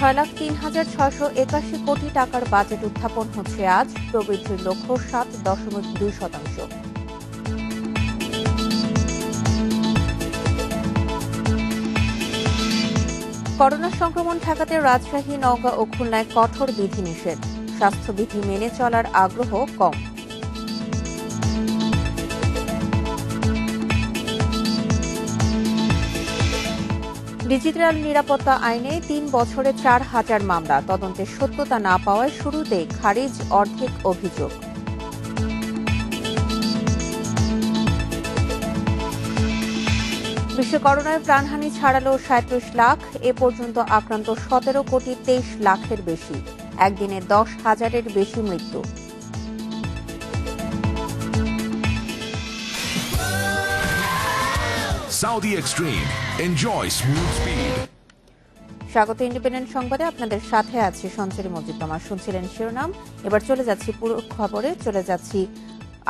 6,03,681 কোটি টাকার বাজেট উত্থাপন হচ্ছে আজ। প্রবৃদ্ধির লক্ষ্য 7.2%। করোনা সংক্রমণ ঠেকাতে রাজশাহী, নওগাঁ ও খুলনায় কঠোর বিধিনিষেধ। স্বাস্থ্যবিধি মেনে চলার আগ্রহ কম। ডিজিটাল নিরাপত্তা আইনে 3 বছরে 4,000 মামলা। তদন্তের সত্যতা না পাওয়ায় শুরুতেই খারিজ অর্ধেক অভিযোগ। বিশ্বে করোনায় প্রাণহানি ছাড়ালো 37 লাখ। এ পর্যন্ত আক্রান্ত 17,23,00,000-এর বেশি। একদিনে 10,000-এর বেশি মৃত্যু। Saudi Extreme. Enjoy smooth speed. স্বাগত ইন্ডিপেন্ডেন্ট সংবাদে, আপনাদের সাথে আছি সঞ্চরী মজিদ। শুনছিলেন শিরোনাম। এবার চলে যাচ্ছি পুরো খবরে, চলে যাচ্ছি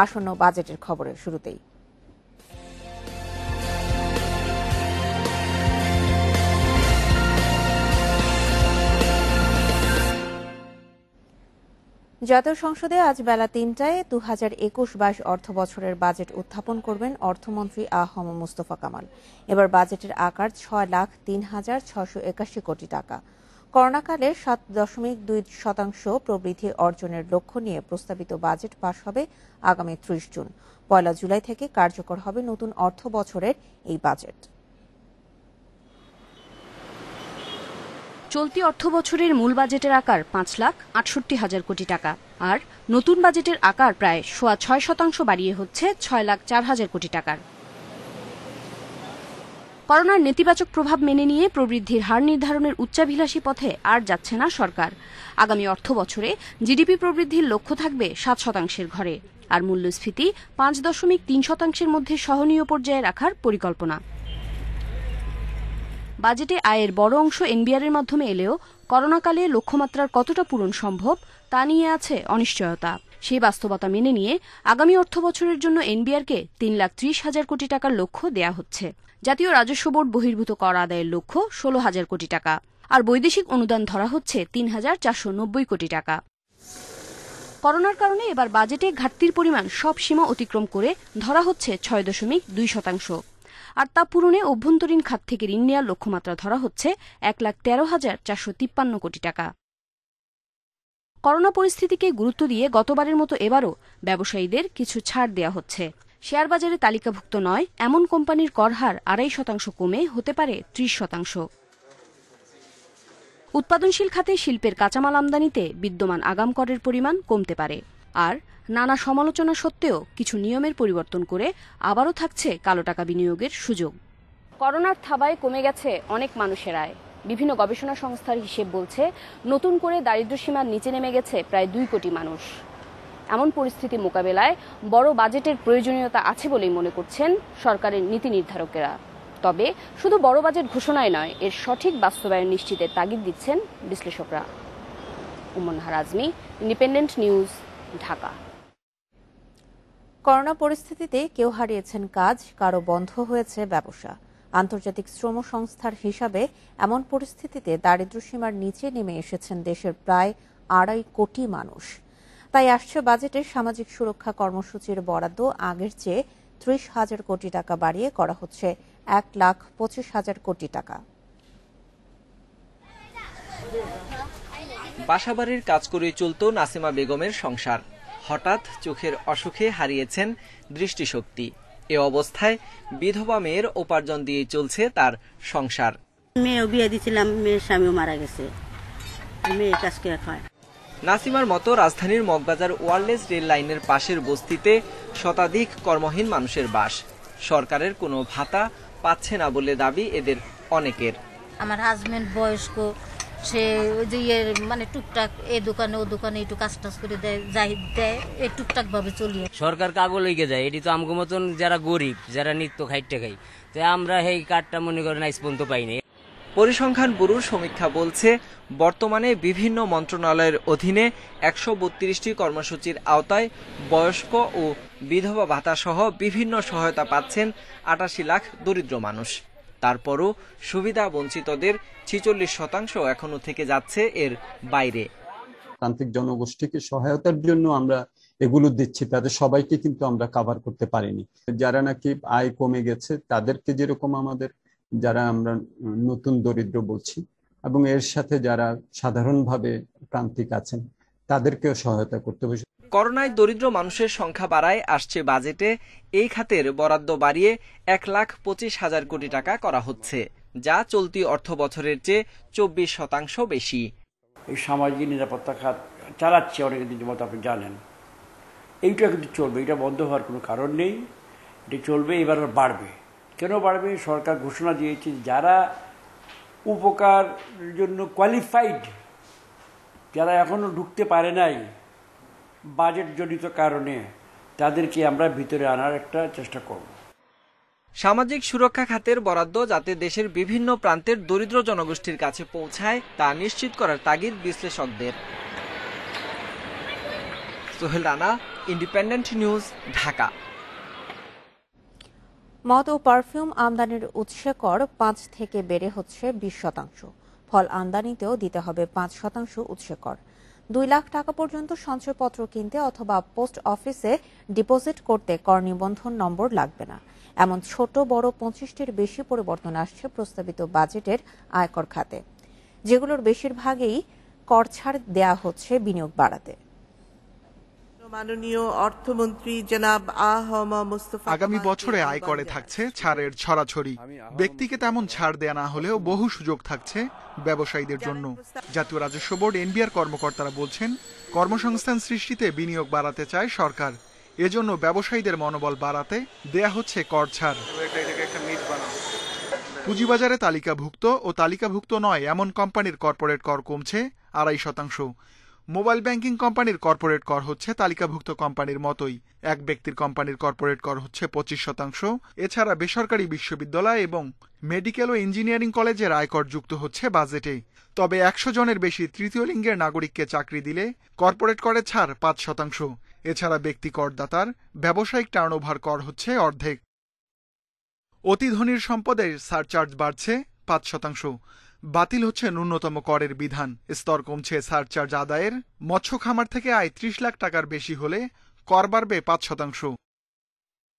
আসন্ন বাজেটের খবরে। শুরুতেই জাতীয় সংসদে আজ বেলা 3টায় 2021-22 অর্থ বছরের বাজেট উত্থাপন করবেন অর্থমন্ত্রী আ.হ.ম মুস্তফা কামাল। এবার বাজেটের আকার 6,03,681 কোটি টাকা। করোনাকালে 7.2% প্রবৃদ্ধি অর্জনের লক্ষ্য নিয়ে প্রস্তাবিত বাজেট পাশ হবে আগামী 30 জুন। 1 জুলাই থেকে কার্যকর হবে নতুন অর্থ বছরের এই বাজেট। চলতি অর্থ বছরের মূল বাজেটের আকার 5,68,000 কোটি টাকা, আর নতুন বাজেটের আকার প্রায় 6.6% বাড়িয়ে হচ্ছে 6,04,000 কোটি টাকার। করোনার নেতিবাচক প্রভাব মেনে নিয়ে প্রবৃদ্ধির হার নির্ধারণের উচ্চাভিলাষী পথে আর যাচ্ছে না সরকার। আগামী অর্থ বছরে জিডিপি প্রবৃদ্ধির লক্ষ্য থাকবে 7% ঘরে, আর মূল্যস্ফীতি 5.3% মধ্যে সহনীয় পর্যায়ে রাখার পরিকল্পনা। বাজেটে আয়ের বড় অংশ এনবিআরের মাধ্যমে এলেও করোনাকালে লক্ষ্যমাত্রার কতটা পূরণ সম্ভব তা নিয়ে আছে অনিশ্চয়তা। সেই বাস্তবতা মেনে নিয়ে আগামী অর্থ বছরের জন্য এনবিআরকে 3,30,000 কোটি টাকার লক্ষ্য দেয়া হচ্ছে। জাতীয় রাজস্ব বোর্ড বহির্ভূত কর আদায়ের লক্ষ্য 16,000 কোটি টাকা, আর বৈদেশিক অনুদান ধরা হচ্ছে 3,490 কোটি টাকা। করোনার কারণে এবার বাজেটে ঘাটতির পরিমাণ সব সীমা অতিক্রম করে ধরা হচ্ছে 6.2%, আর তা পূরণে অভ্যন্তরীণ খাত থেকে ঋণ নেওয়ার লক্ষ্যমাত্রা ধরা হচ্ছে 1,13,453 কোটি টাকা। করোনা পরিস্থিতিকে গুরুত্ব দিয়ে গতবারের মতো এবারও ব্যবসায়ীদের কিছু ছাড় দেওয়া হচ্ছে। শেয়ার বাজারে তালিকাভুক্ত নয় এমন কোম্পানির কর হার 2.5% কমে হতে পারে 30%। উৎপাদনশীল খাতে শিল্পের কাঁচামাল আমদানিতে বিদ্যমান আগাম করের পরিমাণ কমতে পারে। আর নানা সমালোচনা সত্ত্বেও কিছু নিয়মের পরিবর্তন করে আবারও থাকছে কালো টাকা বিনিয়োগের সুযোগ। করোনার থাবায় কমে গেছে অনেক মানুষের আয়। বিভিন্ন গবেষণা সংস্থার হিসেব বলছে নতুন করে দারিদ্র্যসীমার নিচে নেমে গেছে প্রায় 2 কোটি মানুষ। এমন পরিস্থিতি মোকাবেলায় বড় বাজেটের প্রয়োজনীয়তা আছে বলেই মনে করছেন সরকারের নীতি নির্ধারকেরা। তবে শুধু বড় বাজেট ঘোষণায় নয়, এর সঠিক বাস্তবায়ন নিশ্চিতের তাগিদ দিচ্ছেন বিশ্লেষকরা। Ummun Nahar Azmi, Independent News, Dhaka. Corona পরিস্থিতিতে কেউ হারিয়েছেন কাজ, কারো বন্ধ হয়েছে ব্যবসা। আন্তর্জাতিক শ্রম সংস্থার হিসাবে এমন পরিস্থিতিতে দারিদ্র্যসীমার নিচে নেমে এসেছেন দেশের প্রায় 2.5 কোটি মানুষ। তাই আসছে বাজেটে সামাজিক সুরক্ষা কর্মসূচির বরাদ্দ আগের চেয়ে 30,000 কোটি টাকা বাড়িয়ে করা হচ্ছে 1,25,000 কোটি টাকা। বাসাবাড়ির কাজ করে চলত নাসিমা বেগমের সংসার। হঠাৎ চোখের অসুখে হারিয়েছেন দৃষ্টিশক্তি। এ অবস্থায় বিধবা মেয়ের উপার্জন দিয়ে চলছে তার সংসার। মেয়েও বিয়ে দিয়েছিলাম, মেয়ের স্বামীও মারা গেছে, মেয়ে কাজ করে খায়। নাসিমার মতো রাজধানীর মগবাজার ওয়্যারলেস রেল লাইনের পাশের বস্তিতে শতাধিক কর্মহীন মানুষের বাস। সরকারের কোনো ভাতা পাচ্ছে না বলে দাবি এদের অনেকের। আমার হাজবেন্ড বয়স্ক, সে ওই যে মানে টুকটাক এই দোকানে ও দোকানে একটু কাজ টাজ করে দেয়, যাই দেয়, এই টুকটাক ভাবে চলিয়ে। সরকার কাগজ লেগে যায়, এটি তো আমগো মতন যারা গরিব, যারা নিত্য খাইতে খাই, তো আমরা এই কার্ডটা মনে করেন আজ পর্যন্ত পাইনি। পরিসংখ্যান ব্যুরোর সমীক্ষা বলছে বর্তমানে বিভিন্ন মন্ত্রণালয়ের অধীনে 132টি কর্মসূচির আওতায় বয়স্ক ও বিধবা ভাতা সহ বিভিন্ন সহায়তা পাচ্ছেন 88 লাখ দরিদ্র মানুষ। তারপরও সুবিধা বঞ্চিতদের 46% এখনো থেকে যাচ্ছে এর বাইরে। প্রান্তিক জনগোষ্ঠীকে সহায়তার জন্য আমরা এগুলো দিচ্ছি, তাদের সবাইকে কিন্তু আমরা কভার করতে পারিনি। যারা নাকি আয় কমে গেছে তাদেরকে যেরকম আমাদের, যারা আমরা নতুন দরিদ্র বলছি, এবং এর সাথে যারা সাধারণভাবে প্রান্তিক আছেন তাদেরকেও সহায়তা করতে হবে। করোনায় দরিদ্র মানুষের সংখ্যা বাড়ায় আসছে বাজেটে এই খাতের বরাদ্দ বাড়িয়ে 1,25,000 কোটি টাকা করা হচ্ছে, যা চলতি অর্থ বছরের চেয়ে 24% বেশি। এই সামাজিক নিরাপত্তা খাত চালাচ্ছে অনেকদিন মতো, আপনি জানেন। এইটা কিন্তু চলবে, এটা বন্ধ হওয়ার কোনো কারণ নেই, এটা চলবে, এবার বাড়বে। কেন বাড়বে? সরকার ঘোষণা দিয়েছে যারা উপকার জন্য কোয়ালিফাইড, যারা এখনও ঢুকতে পারে নাই বাজেট জনিত কারণে, তাদেরকে আমরা ভিতরে আনার একটা চেষ্টা করব। সামাজিক সুরক্ষা খাতের বরাদ্দ যাতে দেশের বিভিন্ন প্রান্তের দরিদ্র জনগোষ্ঠীর কাছে পৌঁছায় তা নিশ্চিত করার তাগিদ বিশ্লেষকদের। Sohel Rana, Independent News, Dhaka. মদ ও পারফিউম আমদানির উৎসে কর 5 থেকে বেড়ে হচ্ছে 20%। ফল আমদানিতেও দিতে হবে 5% উৎসে কর। 2 লাখ টাকা পর্যন্ত সঞ্চয়পত্র কিনতে অথবা পোস্ট অফিসে ডিপোজিট করতে কর নিবন্ধন নম্বর লাগবে না। এমন ছোট বড় 25টির বেশি পরিবর্তন আসছে প্রস্তাবিত বাজেটের আয়কর খাতে, যেগুলোর বেশিরভাগই কর ছাড় দেয়া হচ্ছে বিনিয়োগ বাড়াতে। মাননীয় অর্থমন্ত্রী জনাব আহম মুস্তফা, আগামী বছরে আয়করে থাকছে ছাড়ের ছড়াছড়ি। ব্যক্তিকে তেমন ছাড় দেয়া না হলেও বহু সুযোগ থাকছে ব্যবসায়ীদের জন্য। জাতীয় রাজস্ব বোর্ড এনবিআর কর্মকর্তারা বলছেন, কর্মসংস্থান সৃষ্টিতে বিনিয়োগ বাড়াতে চায় সরকার। এজন্য ব্যবসায়ীদের মনোবল বাড়াতে দেয়া হচ্ছে কর ছাড়। পুঁজিবাজারে তালিকাভুক্ত ও তালিকাভুক্ত নয় এমন কোম্পানির কর্পোরেট কর কমছে 2.5%। মোবাইল ব্যাংকিং কোম্পানির কর্পোরেট কর হচ্ছে তালিকাভুক্ত কোম্পানির মতোই। এক ব্যক্তির কোম্পানির কর্পোরেট কর হচ্ছে 25%। এছাড়া বেসরকারি বিশ্ববিদ্যালয় এবং মেডিকেল ও ইঞ্জিনিয়ারিং কলেজের আয়কর যুক্ত হচ্ছে বাজেটে। তবে 100 জনের বেশি তৃতীয় লিঙ্গের নাগরিককে চাকরি দিলে কর্পোরেট করের ছাড় 5%। এছাড়া ব্যক্তি করদাতার ব্যবসায়িক টার্নওভার কর হচ্ছে অর্ধেক। অতি ধনীর সম্পদের সারচার্জ বাড়ছে 5%। বাতিল হচ্ছে ন্যূনতম করের বিধান, স্তর কমছে সারচার্জ আদায়ের। মৎস্য খামার থেকে আয় 30 লাখ টাকার বেশি হলে কর বাড়বে 5%।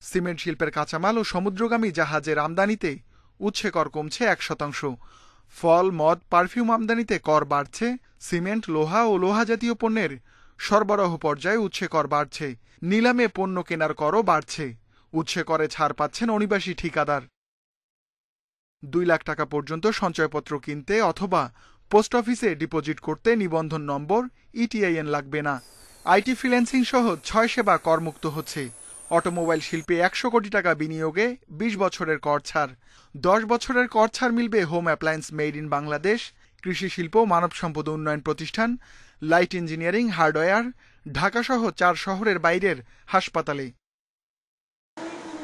সিমেন্ট শিল্পের কাঁচামাল ও সমুদ্রগামী জাহাজের আমদানিতে উৎসে কর কমছে 1%। ফল, মদ, পারফিউম আমদানিতে কর বাড়ছে। সিমেন্ট, লোহা ও লোহা জাতীয় পণ্যের সরবরাহ পর্যায়ে উৎসে কর বাড়ছে। নিলামে পণ্য কেনার করও বাড়ছে। উৎসে করে ছাড় পাচ্ছেন অনিবাসী ঠিকাদার। 2 লাখ টাকা পর্যন্ত সঞ্চয়পত্র কিনতে অথবা পোস্ট অফিসে ডিপোজিট করতে নিবন্ধন নম্বর ইটিআইএন লাগবে না। আইটি ফ্রিল্যান্সিং সহ 6 সেবা করমুক্ত হচ্ছে। অটোমোবাইল শিল্পে 100 কোটি টাকা বিনিয়োগে 20 বছরের কর ছাড়। 10 বছরের কর ছাড় মিলবে home appliance made in Bangladesh, কৃষি শিল্প, মানব সম্পদ উন্নয়ন প্রতিষ্ঠান, লাইট ইঞ্জিনিয়ারিং, হার্ডওয়্যার, ঢাকাসহ 4 শহরের বাইরের হাসপাতালে।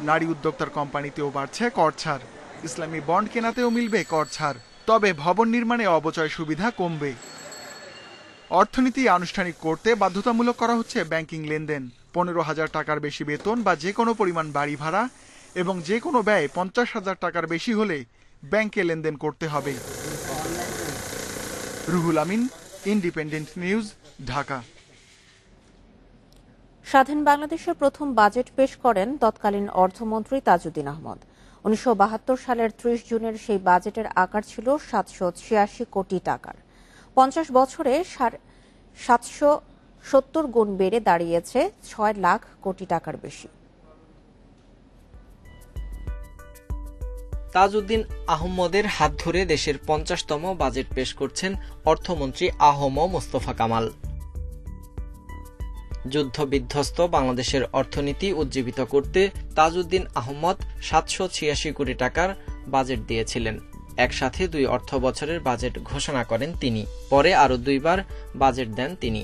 নারী উদ্যোক্তার কোম্পানিতেও বাড়ছে কর ছাড়। ইসলামী বন্ড কেনাতেও মিলবে কর ছাড়। তবে ভবন নির্মাণে অবচয় সুবিধা কমবে। অর্থনীতি আনুষ্ঠানিক করতে বাধ্যতামূলক করা হচ্ছে ব্যাংকিং লেনদেন। 15,000 টাকার বেশি বেতন বা যে কোনো পরিমাণ বাড়ি ভাড়া এবং যে কোনো ব্যয় 50,000 টাকার বেশি হলে ব্যাংকে লেনদেন করতে হবে। Ruhul Amin, independent News, Dhaka. স্বাধীন বাংলাদেশের প্রথম বাজেট পেশ করেন তৎকালীন অর্থমন্ত্রী তাজউদ্দিন আহমদ। 1972 সালের 30 জুনের সেই বাজেটের আকার ছিল 786 কোটি টাকার। 50 বছরে 770 গুণ বেড়ে দাঁড়িয়েছে 6 লাখ কোটি টাকার বেশি। তাজউদ্দিন আহমদের হাত ধরে দেশের 50তম বাজেট পেশ করছেন অর্থমন্ত্রী আহম মোস্তফা কামাল। যুদ্ধ বিধ্বস্ত বাংলাদেশের অর্থনীতি উজ্জীবিত করতে তাজউদ্দিন আহমদ 786 কোটি টাকার বাজেট দিয়েছিলেন। একসাথে 2 অর্থ বছরের বাজেট ঘোষণা করেন তিনি। পরে আরো 2 বার বাজেট দেন তিনি।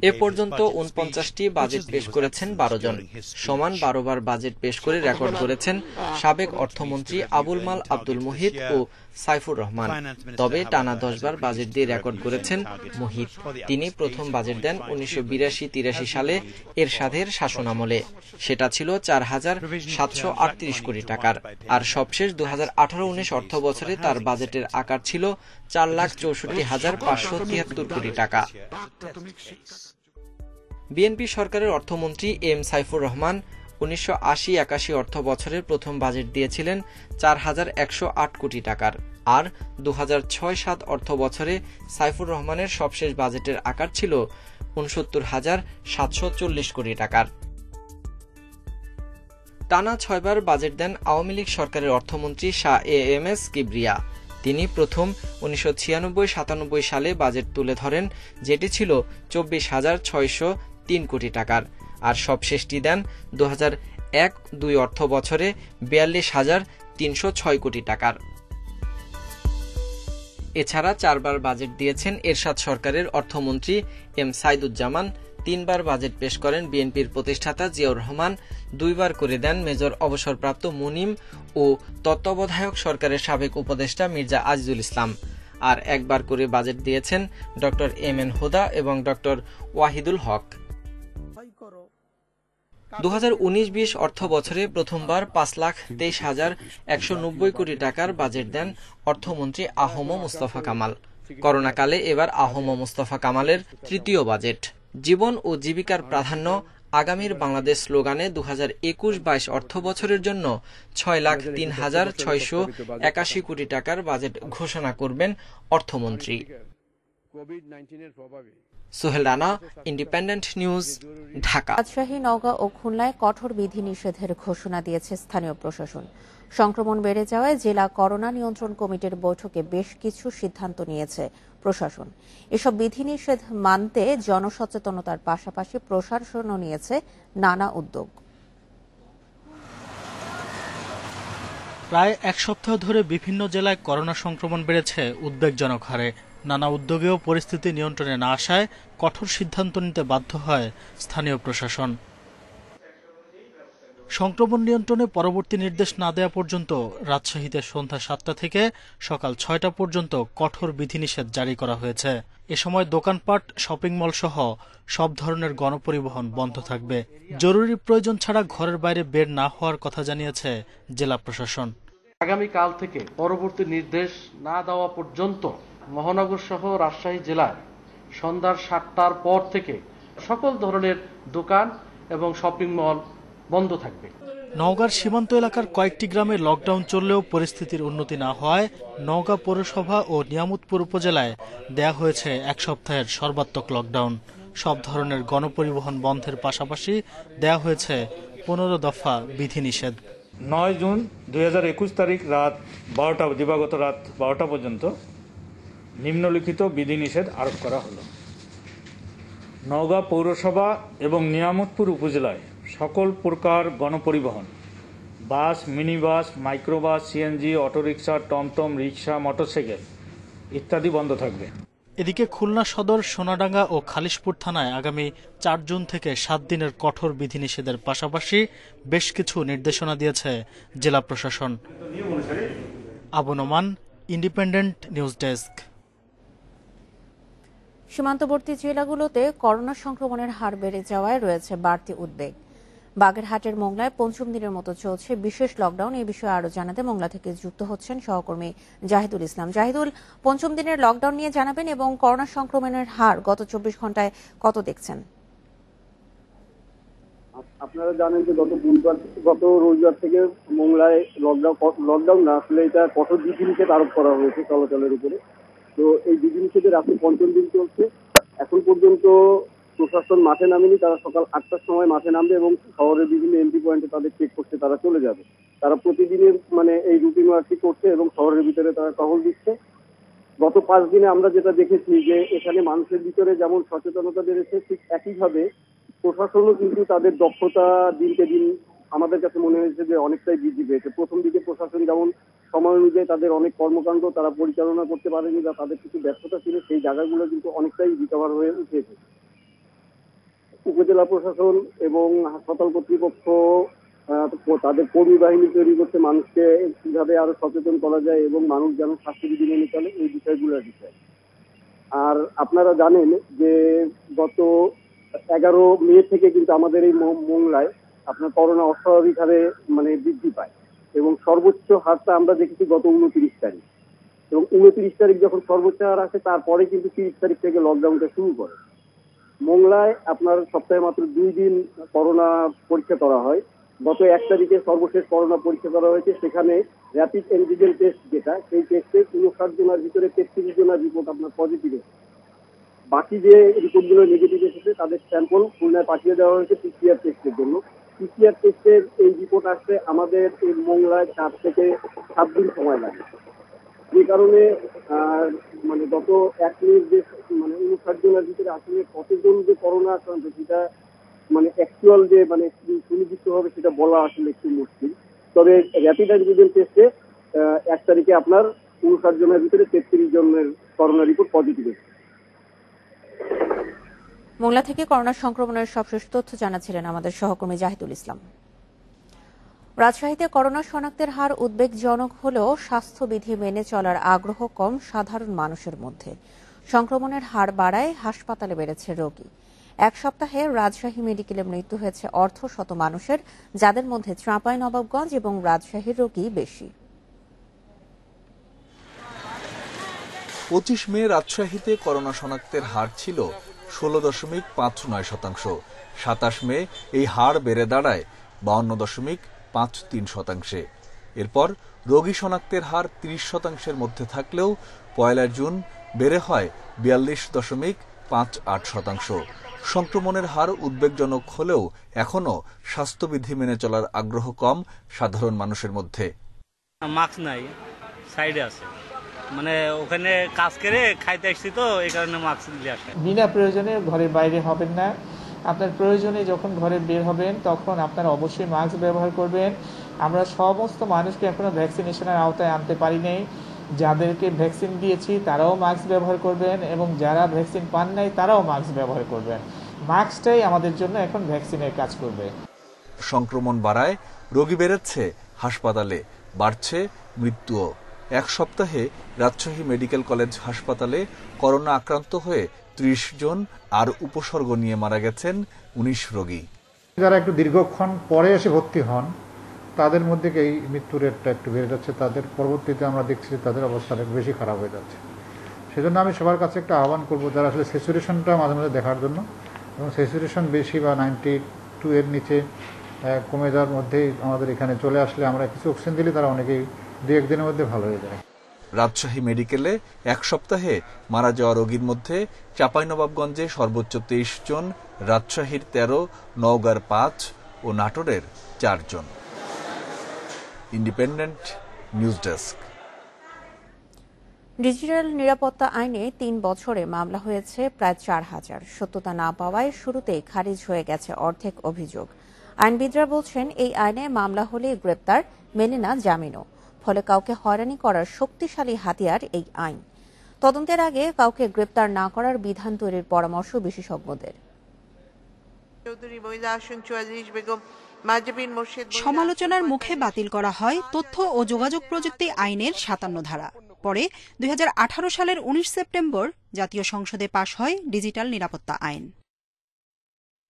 এ পর্যন্ত 49টি বাজেট পেশ করেছেন 12 জন। সমান 12 বার বাজেট পেশ করে রেকর্ড করেছেন সাবেক অর্থমন্ত্রী আবুল মাল আব্দুল মুহিত ও সাইফুর রহমান। তবে টানা 10 বার বাজেট দিয়ে রেকর্ড করেছেন মুহিত। তিনি প্রথম বাজেট দেন 1982-83 সালে এরশাদের শাসনামলে। সেটা ছিল 4,738 কোটি টাকার। আর সবশেষ 2018-19 অর্থ বছরে তার বাজেটের আকার ছিল 4,64,573 কোটি টাকা। বিএনপি সরকারের অর্থমন্ত্রী এম সাইফুর রহমান 1980-81 অর্থ বছরের প্রথম বাজেট দিয়েছিলেন 4,108 কোটি টাকার। আর 2006-07 অর্থ বছরে সাইফুর রহমানের সবশেষ বাজেটের আকার ছিল 69,740 কোটি টাকার। টানা 6 বার বাজেট দেন আওয়ামী লীগ সরকারের অর্থমন্ত্রী শাহ এএমএস কিবরিয়া। তিনি প্রথম 1996-97 সালে বাজেট তুলে ধরেন, যেটি ছিল 24,603 কোটি টাকার। আর সবশেষটি দেন 2001-02 অর্থ বছরে 42,306 কোটি টাকার। এছাড়া 4 বার বাজেট দিয়েছেন এরশাদ সরকারের অর্থমন্ত্রী এম সাইদুজ্জামান, 3 বার বাজেট পেশ করেন বিএনপির প্রতিষ্ঠাতা জিয়াউর রহমান, 2 বার করে দেন মেজর অবসরপ্রাপ্ত মুনিম ও তত্ত্বাবধায়ক সরকারের সাবেক উপদেষ্টা মির্জা আজিজুল ইসলাম। আর 1 বার করে বাজেট দিয়েছেন ডক্টর এম এন হুদা এবং ডক্টর ওয়াহিদুল হক। 2019-20 অর্থ বছরে প্রথমবার 5,23,190 কোটি টাকার বাজেট দেন অর্থমন্ত্রী আহম মুস্তফা কামাল। করোনাকালে এবার আহম মুস্তফা কামালের তৃতীয় বাজেট। জীবন ও জীবিকার প্রাধান্য আগামীর বাংলাদেশ স্লোগানে 2021-22 অর্থ বছরের জন্য 6,03,681 কোটি টাকার বাজেট ঘোষণা করবেন অর্থমন্ত্রী। Sohel Rana, Independent News, Dhaka. রাজশাহী, নওগাঁ ও খুলনায় কঠোর বিধিনিষেধের ঘোষণা দিয়েছে স্থানীয় প্রশাসন। সংক্রমণ বেড়ে যাওয়ায় জেলা করোনা নিয়ন্ত্রণ কমিটির বৈঠকে বেশ কিছু সিদ্ধান্ত নিয়েছে প্রশাসন। এসব বিধিনিষেধ মানতে জনসচেতনতার পাশাপাশি প্রশাসনও নিয়েছে নানা উদ্যোগ। প্রায় 1 সপ্তাহ ধরে বিভিন্ন জেলায় করোনা সংক্রমণ বেড়েছে উদ্বেগজনক হারে। নানা উদ্যোগেও পরিস্থিতি নিয়ন্ত্রণে না আসায় কঠোর সিদ্ধান্ত নিতে বাধ্য হয় স্থানীয় প্রশাসন। সংক্রমণ নিয়ন্ত্রণে পরবর্তী নির্দেশ না দেওয়া পর্যন্ত রাজশাহীতে সন্ধ্যা 7টা থেকে সকাল 6টা পর্যন্ত কঠোর বিধিনিষেধ জারি করা হয়েছে। এ সময় দোকানপাট, শপিং মল সহ সব ধরনের গণপরিবহন বন্ধ থাকবে। জরুরি প্রয়োজন ছাড়া ঘরের বাইরে বের না হওয়ার কথা জানিয়েছে জেলা প্রশাসন। আগামীকাল থেকে পরবর্তী নির্দেশ না দেওয়া পর্যন্ত মহানগর সহ রাজশাহী জেলায় সন্ধ্যা 7টার পর থেকে সকল ধরনের দোকান এবং শপিং মল বন্ধ থাকবে। নওগাঁর সীমান্ত এলাকার কয়েকটি গ্রামে লকডাউন চললেও পরিস্থিতির উন্নতি না হওয়ায় নওগাঁ পৌরসভা ও নিয়ামতপুর উপজেলায় দেয়া হয়েছে 1 সপ্তাহের সর্বাত্মক লকডাউন। সব ধরনের গণপরিবহন বন্ধের পাশাপাশি দেয়া হয়েছে 15 দফা বিধিনিষেধ। 9 জুন 2021 তারিখ রাত 12টা দিবাগত রাত 12টা পর্যন্ত নিম্নলিখিত বিধিনিষেধ আরোপ করা হলো। নওগাঁ পৌরসভা এবং নিয়ামতপুর উপজেলায় সকল প্রকার গণপরিবহন, bus, mini bus, microbus, CNG, autorickshaw, টমটম, রিকশা, মোটরসাইকেল ইত্যাদি বন্ধ থাকবে। এদিকে খুলনা সদর, সোনাডাঙ্গা ও খালিশপুর থানায় আগামী 4 জুন থেকে 7 দিনের কঠোর বিধিনিষেধের পাশাপাশি বেশ কিছু নির্দেশনা দিয়েছে জেলা প্রশাসন। Abu Noman, independent News desk. সীমান্তবর্তী জেলাগুলোতে করোনা সংক্রমণের হার বেড়ে যাওয়ায় রয়েছে বাড়তি উদ্বেগ। বাগেরহাটের মোংলায় 5ম দিনের মতো চলছে বিশেষ লকডাউন। এই বিষয়ে আরো জানাতে মোংলা থেকে যুক্ত হচ্ছেন সহকর্মী জাহিদুল ইসলাম। জাহিদুল, 5ম দিনের লকডাউন নিয়ে জানাবেন এবং করোনা সংক্রমণের হার গত 24 ঘন্টায় কত দেখছেন? আপনারা জানেন যে গত রোববার থেকে মোংলায় লকডাউন না, আসলে এটা কঠোর বিধিনিষেধ আরোপ করা হয়েছে চলাচলের উপরে। তো এই বিধিনিষেধের আজকে 5ম দিন চলছে। এখন পর্যন্ত প্রশাসন মাঠে নামেনি। তারা সকাল 8টার সময় মাঠে নামবে এবং শহরের বিভিন্ন এন্ট্রি পয়েন্টে তাদের চেক করতে তারা চলে যাবে। তারা প্রতিদিনের এই রুটিন ওয়ার্কই করছে এবং শহরের ভিতরে তারা টহল দিচ্ছে। গত 5 দিনে আমরা যেটা দেখেছি যে এখানে মানুষের ভিতরে যেমন সচেতনতা বেড়েছে, ঠিক একইভাবে প্রশাসনও কিন্তু তাদের দক্ষতা দিনকে দিন আমাদের কাছে মনে হয়েছে যে অনেকটাই বৃদ্ধি পেয়েছে। প্রথম দিকে প্রশাসন যেমন সময় অনুযায়ী তাদের অনেক কর্মকাণ্ড তারা পরিচালনা করতে পারেনি বা তাদের কিছু ব্যর্থতা ছিল, সেই জায়গাগুলো কিন্তু অনেকটাই রিকভার হয়ে উঠেছে। উপজেলা প্রশাসন এবং হাসপাতাল কর্তৃপক্ষ তাদের কর্মী বাহিনী তৈরি করছে, মানুষকে কিভাবে আরো সচেতন করা যায় এবং মানুষ যেন স্বাস্থ্যবিধি মেনে চলে, এই বিষয়গুলোর বিষয়। আর আপনারা জানেন যে গত 11 মে থেকে কিন্তু আমাদের এই মোংলায় আপনার করোনা অস্বাভাবিক হারে বৃদ্ধি পায় এবং সর্বোচ্চ হারটা আমরা দেখেছি গত 29 তারিখ, এবং 29 তারিখ যখন সর্বোচ্চ হার আসে তারপরে কিন্তু 30 তারিখ থেকে লকডাউনটা শুরু করে। মোংলায় আপনার সপ্তাহে মাত্র 2 দিন করোনা পরীক্ষা করা হয়। গত 1 তারিখে সর্বশেষ করোনা পরীক্ষা করা হয়েছে, সেখানে র্যাপিড অ্যান্টিজেন টেস্ট যেটা, সেই টেস্টে 59 জনের ভিতরে 33 জনের রিপোর্ট আপনার পজিটিভ এসেছে। বাকি যে রিপোর্টগুলো নেগেটিভ এসেছে তাদের স্যাম্পল খুলনায় পাঠিয়ে দেওয়া হয়েছে পিসিআর টেস্টের জন্য। পিসিআর টেস্টের এই রিপোর্ট আসতে আমাদের এই মোংলায় 4 থেকে 7 দিন সময় লাগে, যে কারণে গত 1 মিনিট যে 59 জনের ভিতরে আসলে কতজন যে করোনা আক্রান্ত সেটা অ্যাকচুয়াল যে সুনির্দিষ্ট হবে সেটা বলা আসলে একটু মুশকিল। তবে র্যাপিড অ্যান্টিজেন টেস্টে 1 তারিখে আপনার 59 জনের ভিতরে 33 জনের করোনা রিপোর্ট পজিটিভ এসেছে। মোংলা থেকে করোনা সংক্রমণের সবশেষ তথ্য জানাচ্ছিলেন আমাদের সহকর্মী জাহিদুল ইসলাম। রাজশাহীতে করোনা শনাক্তের হার উদ্বেগজনক হলেও স্বাস্থ্যবিধি মেনে চলার আগ্রহ কম সাধারণ মানুষের মধ্যে। সংক্রমণের হার বাড়ায় হাসপাতালে বেড়েছে রোগী। 1 সপ্তাহে রাজশাহী মেডিকেলে মৃত্যু হয়েছে অর্ধশত মানুষের, যাদের মধ্যে চাঁপাইনবাবগঞ্জ এবং রাজশাহীর রোগী বেশি। 25 মে রাজশাহীতে করোনা শনাক্তের হার ছিল 16.59%। 27 মে এই হার বেড়ে দাঁড়ায় 52.53%। এরপর রোগী শনাক্তের হার 30% মধ্যে থাকলেও 1 জুন বেড়ে হয় 42.58%। সংক্রমণের হার উদ্বেগজনক হলেও এখনো স্বাস্থ্যবিধি মেনে চলার আগ্রহ কম সাধারণ মানুষের মধ্যে। মাস্ক নাই, সাইডে আছে, ওখানে কাজ করে খাইতে আসছি, তো এই কারণে মাস্ক দিয়ে আসে। বিনা প্রয়োজনে ঘরের বাইরে হবেন না। আপনার প্রয়োজনে যখন ঘরে বের হবেন তখন আপনারা অবশ্যই মাস্ক ব্যবহার করবেন। আমরা সমস্ত মানুষকে এখনো ভ্যাকসিনেশনের আওতায় আনতে পারি নাই। যাদেরকে ভ্যাকসিন দিয়েছি তারাও মাস্ক ব্যবহার করবেন এবং যারা ভ্যাকসিন পান নাই তারাও মাস্ক ব্যবহার করবেন। মাস্কটাই আমাদের জন্য এখন ভ্যাকসিনের কাজ করবে। সংক্রমণ বাড়ায় রোগী বেড়েছে, হাসপাতালে বাড়ছে মৃত্যুও। 1 সপ্তাহে রাজশাহী মেডিকেল কলেজ হাসপাতালে করোনা আক্রান্ত হয়ে 30 জন আর উপসর্গ নিয়ে মারা গেছেন 19 রোগী। যারা একটু দীর্ঘক্ষণ পরে এসে ভর্তি হন তাদের মধ্যে এই মৃত্যুর রেটটা একটু বেড়ে যাচ্ছে। তাদের পরবর্তীতে আমরা দেখছি তাদের অবস্থা একটু বেশি খারাপ হয়ে যাচ্ছে। সেজন্য আমি সবার কাছে একটা আহ্বান করবো, যারা আসলে স্যাচুরেশনটা মাঝে মাঝে দেখার জন্য, এবং স্যাচুরেশন বেশি বা 92 এর নিচে কমে যাওয়ার মধ্যেই আমাদের এখানে চলে আসলে আমরা কিছু অক্সিজেন দিলে তারা অনেকেই 2-1 দিনের মধ্যে ভালো হয়ে যায়। রাজশাহী মেডিকেলে 1 সপ্তাহে মারা যাওয়া রোগীর মধ্যে চাঁপাইনবাবগঞ্জে সর্বোচ্চ 23 জন, রাজশাহীর 13, নওগাঁর 5 ও নাটোরের 4 জন। Independent News desk. ডিজিটাল নিরাপত্তা আইনে 3 বছরে মামলা হয়েছে প্রায় 4000। সত্যতা না পাওয়ায় শুরুতেই খারিজ হয়ে গেছে অর্ধেক অভিযোগ। আইনবিদরা বলছেন এই আইনে মামলা হলে গ্রেপ্তার, মেলে না জামিনও। ফলে কাউকে হয়রানি করার শক্তিশালী হাতিয়ার এই আইন। তদন্তের আগে কাউকে গ্রেপ্তার না করার বিধান তৈরির পরামর্শ বিশেষজ্ঞদের। সমালোচনার মুখে বাতিল করা হয় তথ্য ও যোগাযোগ প্রযুক্তি আইনের 57 ধারা। পরে 2018 সালের 19 সেপ্টেম্বর জাতীয় সংসদে পাশ হয় ডিজিটাল নিরাপত্তা আইন।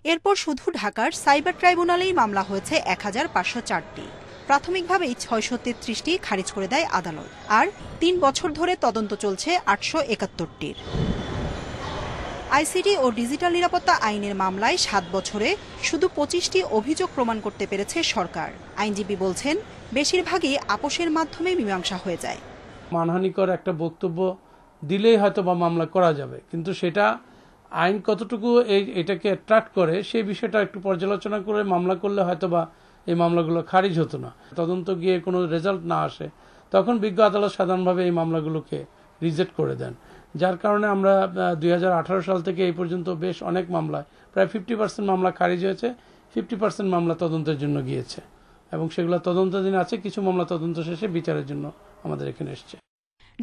এরপর শুধু ঢাকার সাইবার ট্রাইব্যুনালেই মামলা হয়েছে 1504টি। প্রাথমিকভাবেই 633টি খারিজ করে দেয় আদালত, আর 3 বছর ধরে তদন্ত চলছে 871টির। আইসিটি ও ডিজিটাল নিরাপত্তা আইনের মামলায় 7 বছরে শুধু 25টি অভিযোগ প্রমাণ করতে পেরেছে সরকার। আইনজীবী বলছেন বেশিরভাগই আপোষের মাধ্যমে মীমাংসা হয়ে যায়। মানহানিকর একটা বক্তব্য দিলেই হয়তো বা মামলা করা যাবে, কিন্তু সেটা আইন কতটুকু এটাকে অ্যাট্রাক্ট করে সেই বিষয়টা একটু পর্যালোচনা করে মামলা করলে হয়তো বা এই মামলাগুলো খারিজ হতো না। তদন্ত গিয়ে কোনো রেজাল্ট না আসে তখন বিজ্ঞ আদালত সাধারণভাবে এই মামলাগুলোকে রিজেক্ট করে দেন। যার কারণে আমরা 2018 সাল থেকে এই পর্যন্ত বেশ অনেক মামলায় প্রায় 50% মামলা খারিজ হয়েছে, 50% মামলা তদন্তের জন্য গিয়েছে এবং সেগুলো তদন্তাধীন আছে। কিছু মামলা তদন্ত শেষে বিচারের জন্য আমাদের এখানে এসছে।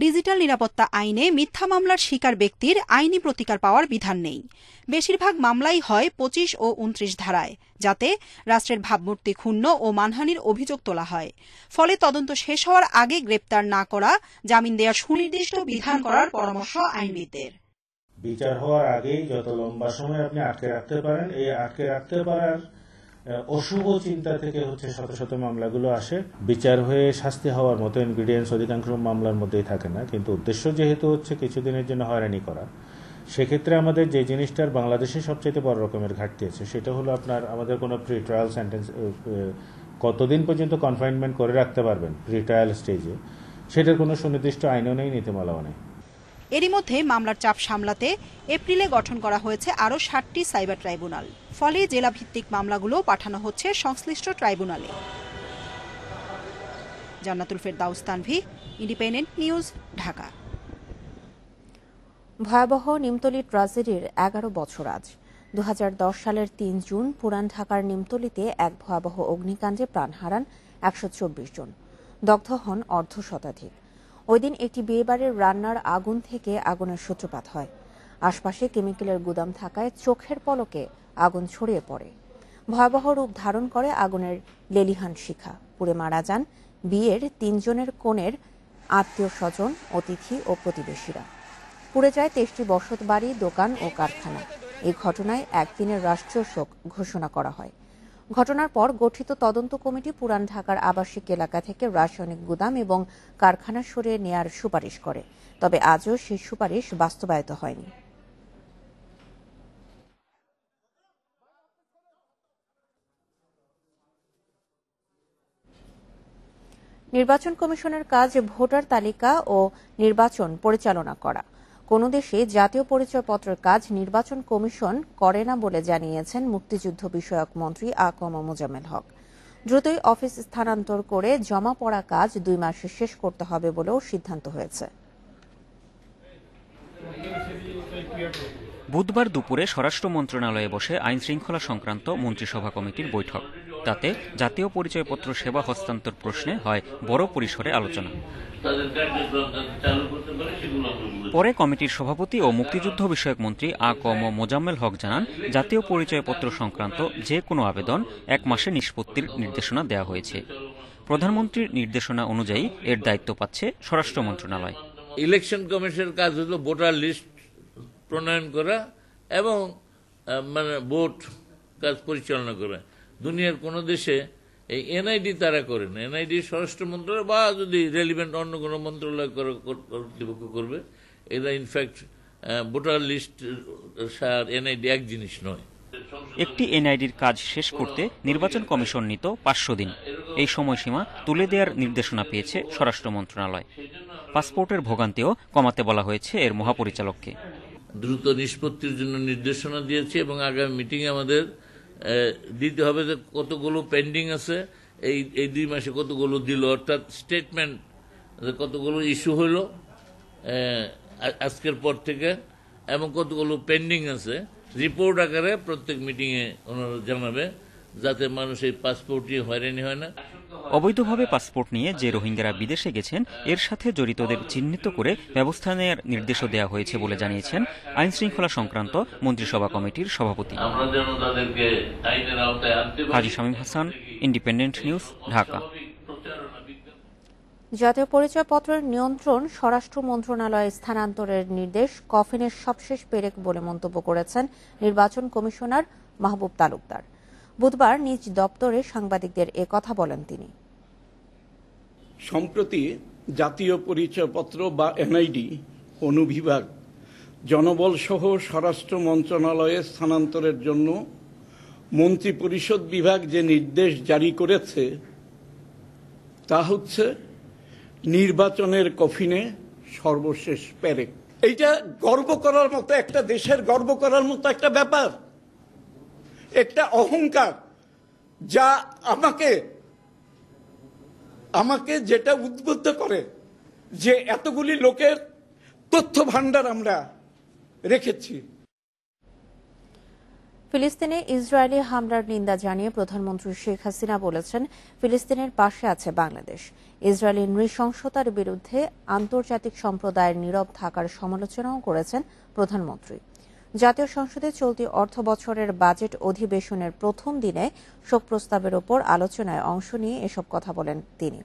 ডিজিটাল নিরাপত্তা আইনে মিথ্যা মামলার শিকার ব্যক্তির আইনি প্রতিকার পাওয়ার বিধান নেই। বেশিরভাগ মামলাই হয় 25 ও 29 ধারায়, যাতে রাষ্ট্রের ভাবমূর্তি ক্ষুণ্ণ ও মানহানির অভিযোগ তোলা হয়। ফলে তদন্ত শেষ হওয়ার আগে গ্রেপ্তার না করা, জামিন দেওয়ার সুনির্দিষ্ট বিধান করার পরামর্শ আইনবিদদের। বিচার হওয়ার আগেই যত লম্বা সময় আপনি আটকে রাখতে পারেন, এই আটকে রাখতে পারার অশুভ চিন্তা থেকে শত শত মামলাগুলো আসে। বিচার হয়ে শাস্তি হওয়ার মতো ইনগ্রিডিয়েন্টস অধিকাংশ মামলার মধ্যেই থাকে না, কিন্তু উদ্দেশ্য যেহেতু হচ্ছে কিছুদিনের জন্য হয়রানি করা, সেক্ষেত্রে আমাদের যে জিনিসটার বাংলাদেশে সবচেয়ে বড় রকমের ঘাটতি আছে সেটা হলো আমাদের কোনো প্রি ট্রায়াল সেন্টেন্স কতদিন পর্যন্ত কনফাইনমেন্ট করে রাখতে পারবেন প্রি ট্রায়াল স্টেজে, সেটার কোনো সুনির্দিষ্ট আইনও নেই, নীতিমালাও নেই। এরই মধ্যে মামলার চাপ সামলাতে এপ্রিলে গঠন করা হয়েছে আরও 60টি সাইবার ট্রাইব্যুনাল। ফলে জেলাভিত্তিক মামলাগুলো পাঠানো হচ্ছে সংশ্লিষ্ট ট্রাইব্যুনালে। জান্নাতুল ফেরদাউস তানভি, ইন্ডিপেন্ডেন্ট নিউজ, ঢাকা। ভয়াবহ নিমতলী ট্র্যাজেডির 11 বছর আজ। 2010 সালের 3 জুন পুরান ঢাকার নিমতলীতে এক ভয়াবহ অগ্নিকাণ্ডে প্রাণ হারান 124 জন, দগ্ধ হন অর্ধশতাধিক। ওই দিন একটি বিয়েবাড়ির রান্নার আগুন থেকে আগুনের সূত্রপাত হয়। আশপাশে কেমিক্যালের গুদাম থাকায় চোখের পলকে আগুন ছড়িয়ে পড়ে। ভয়াবহ রূপ ধারণ করে আগুনের লেলিহান শিখা। পুড়ে মারা যান বিয়ের 3 জনের কনের আত্মীয় স্বজন, অতিথি ও প্রতিবেশীরা। পুড়ে যায় 23টি বসত বাড়ি, দোকান ও কারখানা। এই ঘটনায় একদিনের রাষ্ট্রীয় শোক ঘোষণা করা হয়। ঘটনার পর গঠিত তদন্ত কমিটি পুরান ঢাকার আবাসিক এলাকা থেকে রাসায়নিক গুদাম এবং কারখানা সরিয়ে নেয়ার সুপারিশ করে, তবে আজও সেই সুপারিশ বাস্তবায়িত হয়নি। নির্বাচন কমিশনের কাজ ভোটার তালিকা ও নির্বাচন পরিচালনা করা। কোনো দেশে জাতীয় পরিচয়পত্রের কাজ নির্বাচন কমিশন করে না বলে জানিয়েছেন মুক্তিযুদ্ধ বিষয়ক মন্ত্রী আ.ক.ম মোজাম্মেল হক। দ্রুতই অফিস স্থানান্তর করে জমা পড়া কাজ 2 মাসে শেষ করতে হবে বলেও সিদ্ধান্ত হয়েছে। বুধবার দুপুরে স্বরাষ্ট্র মন্ত্রণালয়ে বসে আইন শৃঙ্খলা সংক্রান্ত মন্ত্রিসভা কমিটির বৈঠক। তাতে জাতীয় পরিচয়পত্র সেবা হস্তান্তর প্রশ্নে হয় বড় পরিসরে আলোচনা। পরে কমিটির সভাপতি ও মুক্তিযুদ্ধ বিষয়ক মন্ত্রী আ.ক.ম মোজাম্মেল হক জানান, জাতীয় পরিচয়পত্র সংক্রান্ত যে কোনো আবেদন 1 মাসে নিষ্পত্তির নির্দেশনা দেওয়া হয়েছে। প্রধানমন্ত্রীর নির্দেশনা অনুযায়ী এর দায়িত্ব পাচ্ছে স্বরাষ্ট্র মন্ত্রণালয়। ইলেকশন কমিশনের কাজ হলো ভোটার লিস্ট প্রণয়ন করা এবং ভোট কাজ পরিচালনা করা। দুনিয়ার কোন দেশে এই এনআইডি তারা করে না। এনআইডি স্বরাষ্ট্র মন্ত্রণালয় বা যদি রেলিভেন্ট অন্য কোনো মন্ত্রণালয় কর্তৃপক্ষ করবে। এরা ইনফ্যাক্ট ভোটার লিস্ট আর এনআইডি এক জিনিস নয়। একটি এনআইডির কাজ শেষ করতে নির্বাচন কমিশন নিত 500 দিন। এই সময়সীমা তুলে দেওয়ার নির্দেশনা পেয়েছে স্বরাষ্ট্র মন্ত্রণালয়। পাসপোর্টের ভোগান্তিও কমাতে বলা হয়েছে এর মহাপরিচালককে। দ্রুত নিষ্পত্তির জন্য নির্দেশনা দিয়েছে এবং আগামী মিটিংয়ে আমাদের দিতে হবে যে কতগুলো পেন্ডিং আছে, এই 2 মাসে কতগুলো দিল, অর্থাৎ স্টেটমেন্ট কতগুলো ইস্যু হলো আজকের পর থেকে এবং কতগুলো পেন্ডিং আছে রিপোর্ট আকারে প্রত্যেক মিটিংয়ে ওনারা জানাবে, যাতে মানুষ এই পাসপোর্ট নিয়ে হয়রানি হয় না। অবৈধভাবে পাসপোর্ট নিয়ে যে রোহিঙ্গারা বিদেশে গেছেন এর সাথে জড়িতদের চিহ্নিত করে ব্যবস্থা নেওয়ার নির্দেশও দেওয়া হয়েছে বলে জানিয়েছেন আইন শৃঙ্খলা সংক্রান্ত মন্ত্রিসভা কমিটির সভাপতি হাজী শামীম হাসান, ইন্ডিপেন্ডেন্ট নিউজ, ঢাকা। জাতীয় পরিচয়পত্রের নিয়ন্ত্রণ স্বরাষ্ট্র মন্ত্রণালয়ে স্থানান্তরের নির্দেশ কফিনের সবশেষ পেরেক বলে মন্তব্য করেছেন নির্বাচন কমিশনার মাহবুব তালুকদার। বুধবার নিজ দপ্তরে সাংবাদিকদের কথা বলেন তিনি। সম্প্রতি জাতীয় পরিচয়পত্র বা এনআইডি অনুবিভাগ জনবল সহ স্বরাষ্ট্র মন্ত্রণালয়ে স্থানান্তরের জন্য মন্ত্রিপরিষদ বিভাগ যে নির্দেশ জারি করেছে তা হচ্ছে নির্বাচনের কফিনে সর্বশেষ পেরেক। এইটা গর্ব করার মতো, একটা দেশের গর্ব করার মতো একটা ব্যাপার, একটা অহংকার, যা আমাকে যেটা উদ্বুদ্ধ করে যে এতগুলি লোকের তথ্য ভান্ডার আমরা রেখেছি। ফিলিস্তিনে ইসরায়েলি হামলার নিন্দা জানিয়ে প্রধানমন্ত্রী শেখ হাসিনা বলেছেন, ফিলিস্তিনের পাশে আছে বাংলাদেশ। ইসরায়েলি নৃশংসতার বিরুদ্ধে আন্তর্জাতিক সম্প্রদায়ের নীরব থাকার সমালোচনাও করেছেন প্রধানমন্ত্রী। জাতীয় সংসদে চলতি অর্থবছরের বাজেট অধিবেশনের প্রথম দিনে শোক প্রস্তাবের ওপর আলোচনায় অংশ নিয়ে এসব কথা বলেন তিনি।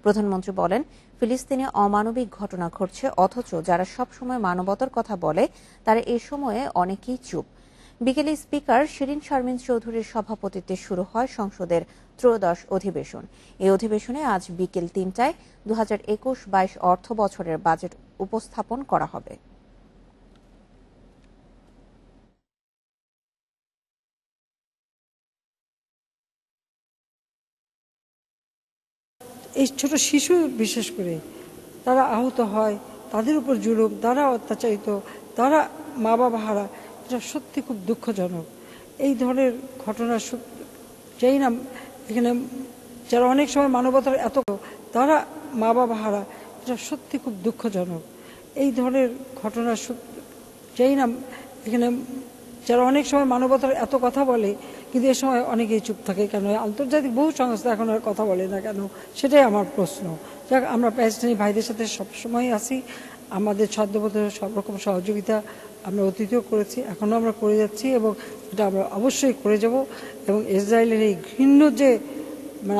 প্রধানমন্ত্রী বলেন, ফিলিস্তিনে অমানবিক ঘটনা ঘটছে, অথচ যারা সবসময় মানবতার কথা বলে তারা এ সময়ে অনেকেই চুপ। বিকেলে স্পিকার শিরিন শারমিন চৌধুরীর সভাপতিত্বে শুরু হয় সংসদের ত্রয়োদশ অধিবেশন। এই অধিবেশনে আজ বিকেল ৩টায় ২০২১-২২ অর্থ বছরের বাজেট উপস্থাপন করা হবে। এই ছোট শিশু বিশেষ করে তারা আহত হয়, তাদের উপর জুলুম, তারা অত্যাচারিত, তারা মা বাবা হারা, এটা সত্যি খুব দুঃখজনক। এই ধরনের ঘটনা চাই না এখানে, যারা অনেক সময় মানবতার এত, তারা মা বাবা হারা, এটা সত্যি খুব দুঃখজনক। এই ধরনের ঘটনা চাই না এখানে, যারা অনেক সময় মানবতার এত কথা বলে কিন্তু এ সময় অনেকেই চুপ থাকে কেন? আন্তর্জাতিক বহু সংস্থা এখন আর কথা বলে না কেন? সেটাই আমার প্রশ্ন। যাক, আমরা প্যালেস্টাইনি ভাইদের সাথে সবসময় আছি, আমাদের ছদ্মবেত সব রকম সহযোগিতা আমরা অতীতেও করেছি, এখনও আমরা করে যাচ্ছি এবং এটা আমরা অবশ্যই করে যাব। এবং ইসরায়েলের এই ঘৃণ্য যে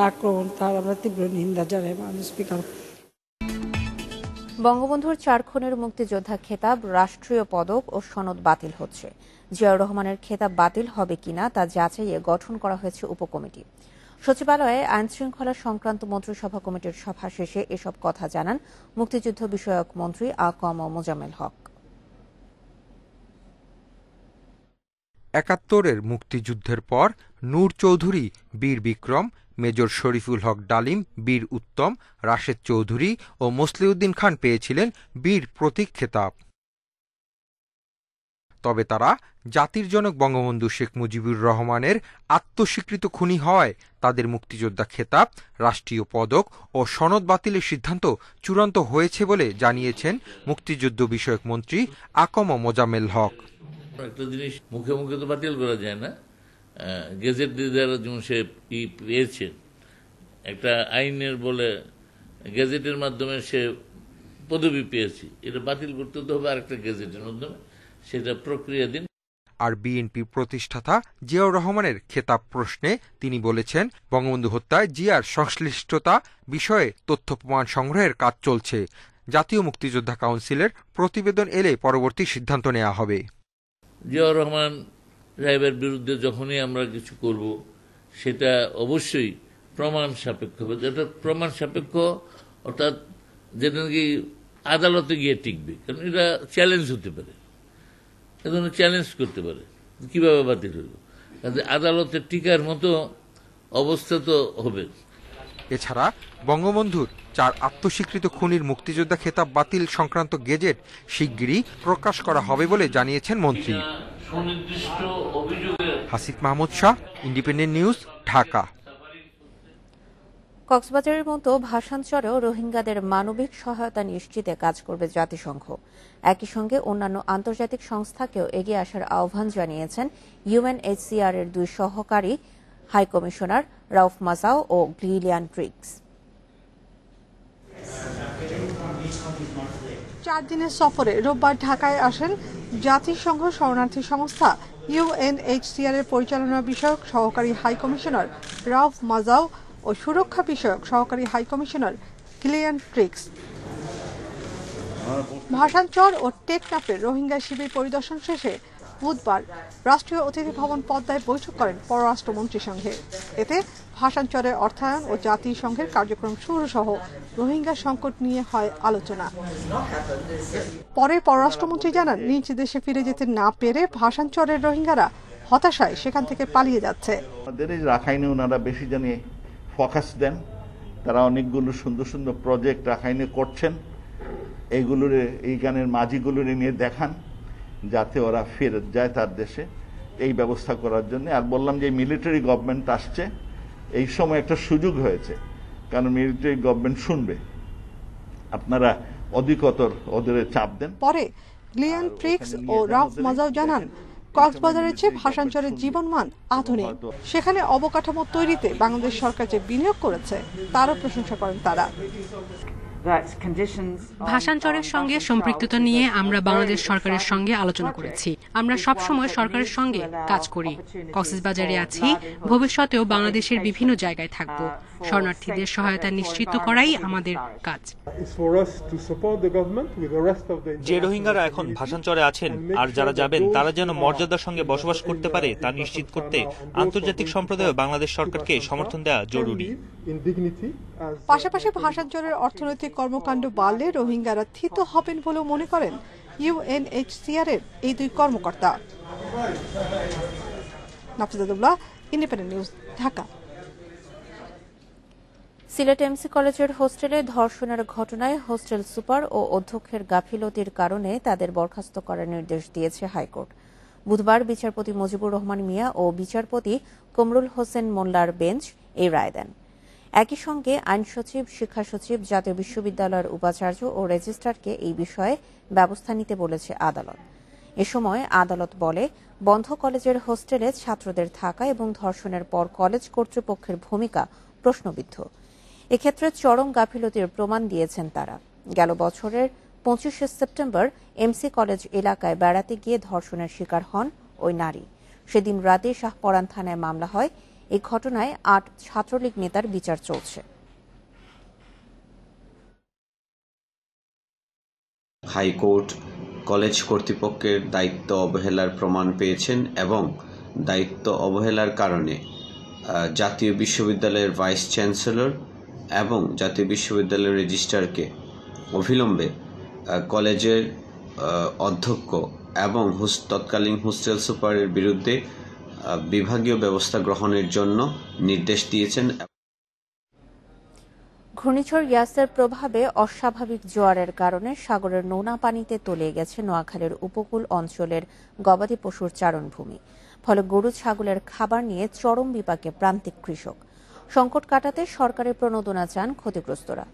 আক্রমণ, তার আমরা তীব্র নিন্দা জানাই। মাননীয় স্পিকার, বঙ্গবন্ধুর 4 খুনের মুক্তিযোদ্ধা খেতাব, রাষ্ট্রীয় পদক ও সনদ বাতিল হচ্ছে। জিয়াউর রহমানের খেতাব বাতিল হবে কিনা তা যাচাইয়ে গঠন করা হয়েছে উপকমিটি। সচিবালয়ে আইনশৃঙ্খলা সংক্রান্ত মন্ত্রিসভা কমিটির সভা শেষে এসব কথা জানান মুক্তিযুদ্ধ বিষয়ক মন্ত্রী আ.ক.ম মোজাম্মেল হক। ৭১-এর মুক্তিযুদ্ধের পর নূর চৌধুরী বীর বিক্রম, মেজর শরীফুল হক ডালিম বীর উত্তম, রাশেদ চৌধুরী ও মসলিউদ্দিন খান পেয়েছিলেন বীর প্রতীক খেতাব। তবে তারা জাতির জনক বঙ্গবন্ধু শেখ মুজিবুর রহমানের আত্মস্বীকৃত খুনি হওয়ায় তাদের মুক্তিযোদ্ধা খেতাব, রাষ্ট্রীয় পদক ও সনদ বাতিলের সিদ্ধান্ত চূড়ান্ত হয়েছে বলে জানিয়েছেন মুক্তিযুদ্ধ বিষয়ক মন্ত্রী আ.ক.ম মোজাম্মেল হক। একটা জিনিস মুখে মুখে তো বাতিল করা যায় না, গেজেট দ্বারা যেমন সে পেয়েছে, একটা আইনের বলে গেজেটের মাধ্যমে সে পদবি পেয়েছে, এটা বাতিল করতে তো হবে আরেকটা গেজেটের মাধ্যমে, সেটা প্রক্রিয়া দিন। আর বিএনপি প্রতিষ্ঠাতা জিয়াউর রহমানের খেতাব প্রশ্নে তিনি বলেছেন, বঙ্গবন্ধু হত্যায় জিয়ার সংশ্লিষ্টতা বিষয়ে তথ্য প্রমাণ সংগ্রহের কাজ চলছে। জাতীয় মুক্তিযোদ্ধা কাউন্সিলের প্রতিবেদন এলে পরবর্তী সিদ্ধান্ত নেওয়া হবে। জিয়াউর রহমান সাহেবের বিরুদ্ধে যখনই আমরা কিছু করব, সেটা অবশ্যই প্রমাণ সাপেক্ষ হবে। যেটা প্রমাণ সাপেক্ষ অর্থাৎ যেটা নাকি আদালতে গিয়ে টিকবে, কারণ এটা চ্যালেঞ্জ হতে পারে, এ ধরনের চ্যালেঞ্জ করতে পারে, কিভাবে বাতিল হইল, কাজে আদালতে টিকার মতো অবস্থা তো হবে। এছাড়া বঙ্গবন্ধুর 4 আত্মস্বীকৃত খুনির মুক্তিযোদ্ধা খেতাব বাতিল সংক্রান্ত গেজেট শিগগিরই প্রকাশ করা হবে বলে জানিয়েছেন মন্ত্রী। Hasif Mahmud Shah, independent News, Dhaka. কক্সবাজারের মতো ভাসানচরেও রোহিঙ্গাদের মানবিক সহায়তা নিশ্চিতে কাজ করবে জাতিসংঘ। একই সঙ্গে অন্যান্য আন্তর্জাতিক সংস্থাকেও এগিয়ে আসার আহ্বান জানিয়েছেন ইউএনএইচসিআর এর 2 সহকারী হাইকমিশনার রাউফ মাজাও ও গ্লিলিয়ান ট্রিক্স। 4 দিনের সফরে রোববার ঢাকায় আসেন জাতিসংঘ শরণার্থী সংস্থা ইউএনএইচসিআর এর পরিচালনা বিষয়ক সহকারী হাইকমিশনার রাউফ মাজাও ও সুরক্ষা বিষয়ক সহকারী হাইকমিশনার গ্লিলিয়ান ট্রিক্স। ভাসানচর ও টেকনাফের রোহিঙ্গা শিবির পরিদর্শন শেষে বুধবার রাষ্ট্রীয় অতিথি ভবন পদ্মায় বৈঠক করেন পররাষ্ট্রমন্ত্রীর সঙ্গে। এতে ভাসানচরের অর্থায়ন ও জাতিসংঘের কার্যক্রম শুরু সহ রোহিঙ্গা সংকট নিয়ে হয় আলোচনা। পরে পররাষ্ট্রমন্ত্রী জানান, নিজ দেশে ফিরে যেতে না পেরে ভাসানচরের রোহিঙ্গারা হতাশায় সেখান থেকে পালিয়ে যাচ্ছে। আমাদের এই রাখাইনে ওনারা বেশি জানিয়ে ফোকাস দেন, তারা অনেকগুলো সুন্দর সুন্দর প্রজেক্ট রাখাইনে করছেন, এইগুলোর এই গানের মাঝিগুলোর নিয়ে দেখান যাতে ওরা ফেরত যায় তার দেশে, এই ব্যবস্থা করার জন্য। আর বললাম যে মিলিটারি গভর্নমেন্ট আসছে, এই সময় একটা সুযোগ হয়েছে, কারণ মিলিটারি গভর্নমেন্ট শুনবে, আপনারা অধিকতর ওদের চাপ দেন। পরে গ্লিলিয়ান ট্রিক্স ও রাউফ মাজাও জানান, কক্সবাজারের চেয়ে ভাসানচরের জীবনমান আধুনিক। সেখানে অবকাঠামো তৈরিতে বাংলাদেশ সরকার যে বিনিয়োগ করেছে তারও প্রশংসা করেন তারা। ভাসানচরের সঙ্গে সম্পৃক্ততা নিয়ে আমরা বাংলাদেশ সরকারের সঙ্গে আলোচনা করেছি। আমরা সবসময় সরকারের সঙ্গে কাজ করি। কক্সবাজারে আছি, ভবিষ্যতেও বাংলাদেশের বিভিন্ন জায়গায় থাকব। শরণার্থীদের সহায়তা নিশ্চিত করাই আমাদের কাজ। যে রোহিঙ্গারা এখন ভাসানচরে আছেন আর যারা যাবেন তারা যেন মর্যাদার সঙ্গে বসবাস করতে পারে তা নিশ্চিত করতে আন্তর্জাতিক সম্প্রদায় বাংলাদেশ সরকারকে সমর্থন দেওয়া জরুরি। পাশাপাশি ভাসানচরের অর্থনৈতিক কর্মকাণ্ড বাড়লে রোহিঙ্গারা থিত হবেন বলেও মনে করেন UNHCR এর এই দুই কর্মকর্তা। Nafizatullah, Independent News, Dhaka. Sylhet MC কলেজের হোস্টেলে ধর্ষণের ঘটনায় হোস্টেল সুপার ও অধ্যক্ষের গাফিলতির কারণে তাদের বরখাস্ত করার নির্দেশ দিয়েছে হাইকোর্ট। বুধবার বিচারপতি মুজিবুর রহমান মিয়া ও বিচারপতি কমরুল হোসেন মোল্লার বেঞ্চ এই রায় দেন। একই সঙ্গে আইন সচিব, শিক্ষা সচিব, জাতীয় বিশ্ববিদ্যালয়ের উপাচার্য ও রেজিস্ট্রারকে এই বিষয়ে ব্যবস্থা নিতে বলেছে আদালত। এ সময় আদালত বলে, বন্ধ কলেজের হোস্টেলে ছাত্রদের থাকা এবং ধর্ষণের পর কলেজ কর্তৃপক্ষের ভূমিকা প্রশ্নবিদ্ধ। এক্ষেত্রে চরম গাফিলতির প্রমাণ দিয়েছেন তারা। গেল বছরের 25শে সেপ্টেম্বর এমসি কলেজ এলাকায় বেড়াতে গিয়ে ধর্ষণের শিকার হন ওই নারী। সেদিন রাতে শাহপরান থানায় মামলা হয়। এই ঘটনায় 8 ছাত্রলীগ নেতার বিচার চলছে। হাইকোর্ট কলেজ কর্তৃপক্ষের দায়িত্ব অবহেলার প্রমাণ পেয়েছেন এবং দায়িত্ব অবহেলার কারণে জাতীয় বিশ্ববিদ্যালয়ের ভাইস চ্যান্সেলর এবং জাতীয় বিশ্ববিদ্যালয়ের রেজিস্ট্রারকে অবিলম্বে কলেজের অধ্যক্ষ এবং তৎকালীন হোস্টেল সুপারের বিরুদ্ধে বিভাগীয় ব্যবস্থা গ্রহণের জন্য নির্দেশ দিয়েছেন। ঘূর্ণিঝড় ইয়াসের প্রভাবে অস্বাভাবিক জোয়ারের কারণে সাগরের নোনা পানিতে তলিয়ে গেছে নোয়াখালীর উপকূল অঞ্চলের গবাদি পশুর চারণভূমি। ফলে গরু ছাগলের খাবার নিয়ে চরম বিপাকে প্রান্তিক কৃষক। সংকট কাটাতে সরকারের প্রণোদনা চান ক্ষতিগ্রস্তরা।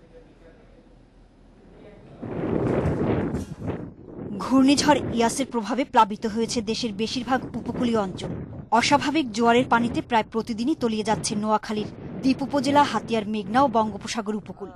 ঘূর্ণিঝড় ইয়াসের প্রভাবে প্লাবিত হয়েছে দেশের বেশিরভাগ উপকূলীয় অঞ্চল। অস্বাভাবিক জোয়ারের পানিতে প্রায় প্রতিদিনই তলিয়ে যাচ্ছে নোয়াখালীর দ্বীপ উপজেলা, হাতিয়ার, মেঘনা ও বঙ্গোপসাগর উপকূল।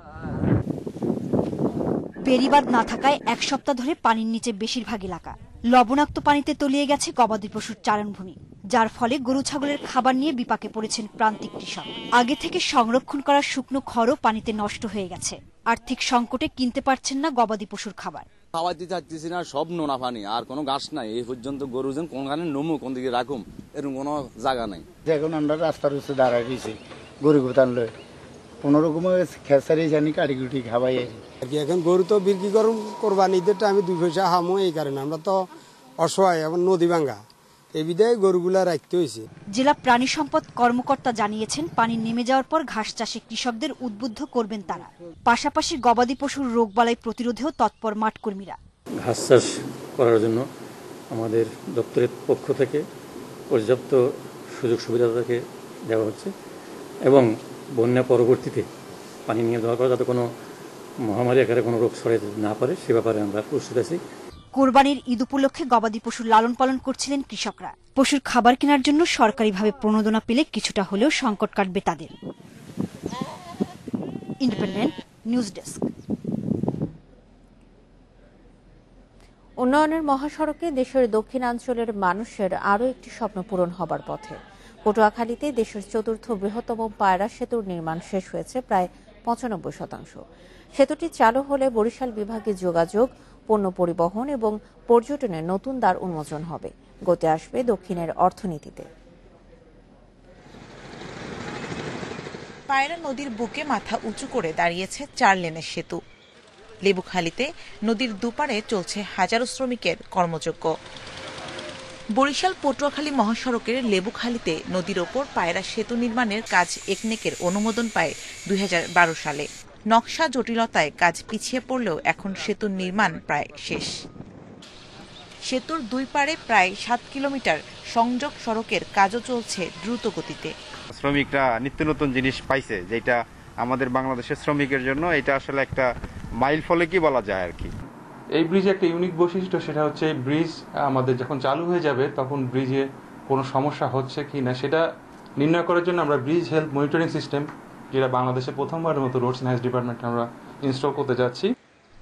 বেড়িবাঁধ না থাকায় এক সপ্তাহ ধরে পানির নিচে বেশিরভাগ এলাকা। লবণাক্ত পানিতে তলিয়ে গেছে গবাদি পশুর চারণভূমি, যার ফলে গরু ছাগলের খাবার নিয়ে বিপাকে পড়েছেন প্রান্তিক কৃষক। আগে থেকে সংরক্ষণ করা শুকনো খড়ও পানিতে নষ্ট হয়ে গেছে। আর্থিক সংকটে কিনতে পারছেন না গবাদি পশুর খাবার। খাওয়াইতে চাচ্ছি না, সব নোনা পানি, আর কোনো ঘাস নাই। এই পর্যন্ত গরু যেন কোনখানে নমু, কোন দিকে রাখুম, এরকম কোনো জায়গা নাই। এখন আমরা রাস্তার উপরে দাঁড়ায় গেছি, গরু টানলে কোনো রকম খেসারি জানি কাটি কুটি খাওয়াই আর কি। এখন গরু তো বিক্রি কোরবানিদের টাইমে 2 পয়সা হামো, এই কারণে আমরা তো অসহায়, এখন নদী ভাঙ্গা, এই বিধায় গরুগুলা রাখতে হয়েছে। জেলা প্রাণী সম্পদ কর্মকর্তা জানিয়েছেন, পানি নেমে যাওয়ার পর ঘাস চাষে কৃষকদের উদ্বুদ্ধ করবেন তারা। পাশাপাশি গবাদি পশুর রোগবালাই প্রতিরোধেও তৎপর মাঠ কর্মীরা। ঘাস চাষ করার জন্য আমাদের দপ্তরের পক্ষ থেকে পর্যাপ্ত সুযোগ সুবিধা তাকে দেওয়া হচ্ছে এবং বন্যা পরবর্তীতে পানি নিয়ে দেওয়া করা যাতে কোনো মহামারী আকারে কোনো রোগ ছড়াতে না পারে সে ব্যাপারে আমরা প্রস্তুত আছি। কোরবানির ঈদ উপলক্ষে গবাদি পশুর লালন পালন করছিলেন কৃষকরা। পশুর খাবার কেনার জন্য সরকারিভাবে প্রণোদনা পেলে কিছুটা হলেও সংকট কাটবে তাদের। Independent News desk. উন্নয়নের মহাসড়কে দেশের দক্ষিণাঞ্চলের মানুষের আরও একটি স্বপ্ন পূরণ হবার পথে। পটুয়াখালীতে দেশের 4র্থ বৃহত্তম পায়রা সেতুর নির্মাণ শেষ হয়েছে প্রায় 95%। সেতুটি চালু হলে বরিশাল বিভাগে যোগাযোগ, পণ্য পরিবহন এবং পর্যটনের নতুন দ্বার উন্মোচন হবে। গতি আসবে দক্ষিণের অর্থনীতিতে। পায়রা নদীর বুকে মাথা উঁচু করে দাঁড়িয়েছে 4 লেনের সেতু। লেবুখালীতে নদীর দুপারে চলছে হাজারো শ্রমিকের কর্মযজ্ঞ। বরিশাল পটুয়াখালী মহাসড়কের লেবুখালীতে নদীর ওপর পায়রা সেতু নির্মাণের কাজ একনেকের অনুমোদন পায় 2012 সালে। নকশা জটিলতায় কাজ পিছিয়ে পড়লেও এখন সেতুর নির্মাণ প্রায় শেষ। সেতুর 2 পারে প্রায় 7 কিলোমিটার সংযোগ সড়কের কাজও চলছে দ্রুত গতিতে। শ্রমিকরা নিত্য নতুন জিনিস পাইছে, যেটা আমাদের বাংলাদেশের শ্রমিকের জন্য এটা আসলে একটা মাইল ফলকই বলা যায় আর কি। এই ব্রিজে একটা ইউনিক বৈশিষ্ট্য, সেটা হচ্ছে এই ব্রিজ আমাদের যখন চালু হয়ে যাবে তখন ব্রিজে কোনো সমস্যা হচ্ছে কি না সেটা নির্ণয় করার জন্য আমরা ব্রিজ হেলথ মনিটরিং সিস্টেম, যেটা বাংলাদেশে প্রথমবারের মতো রোডস অ্যান্ড হাইওয়েজ ডিপার্টমেন্টে আমরা ইনস্টল করতে যাচ্ছি।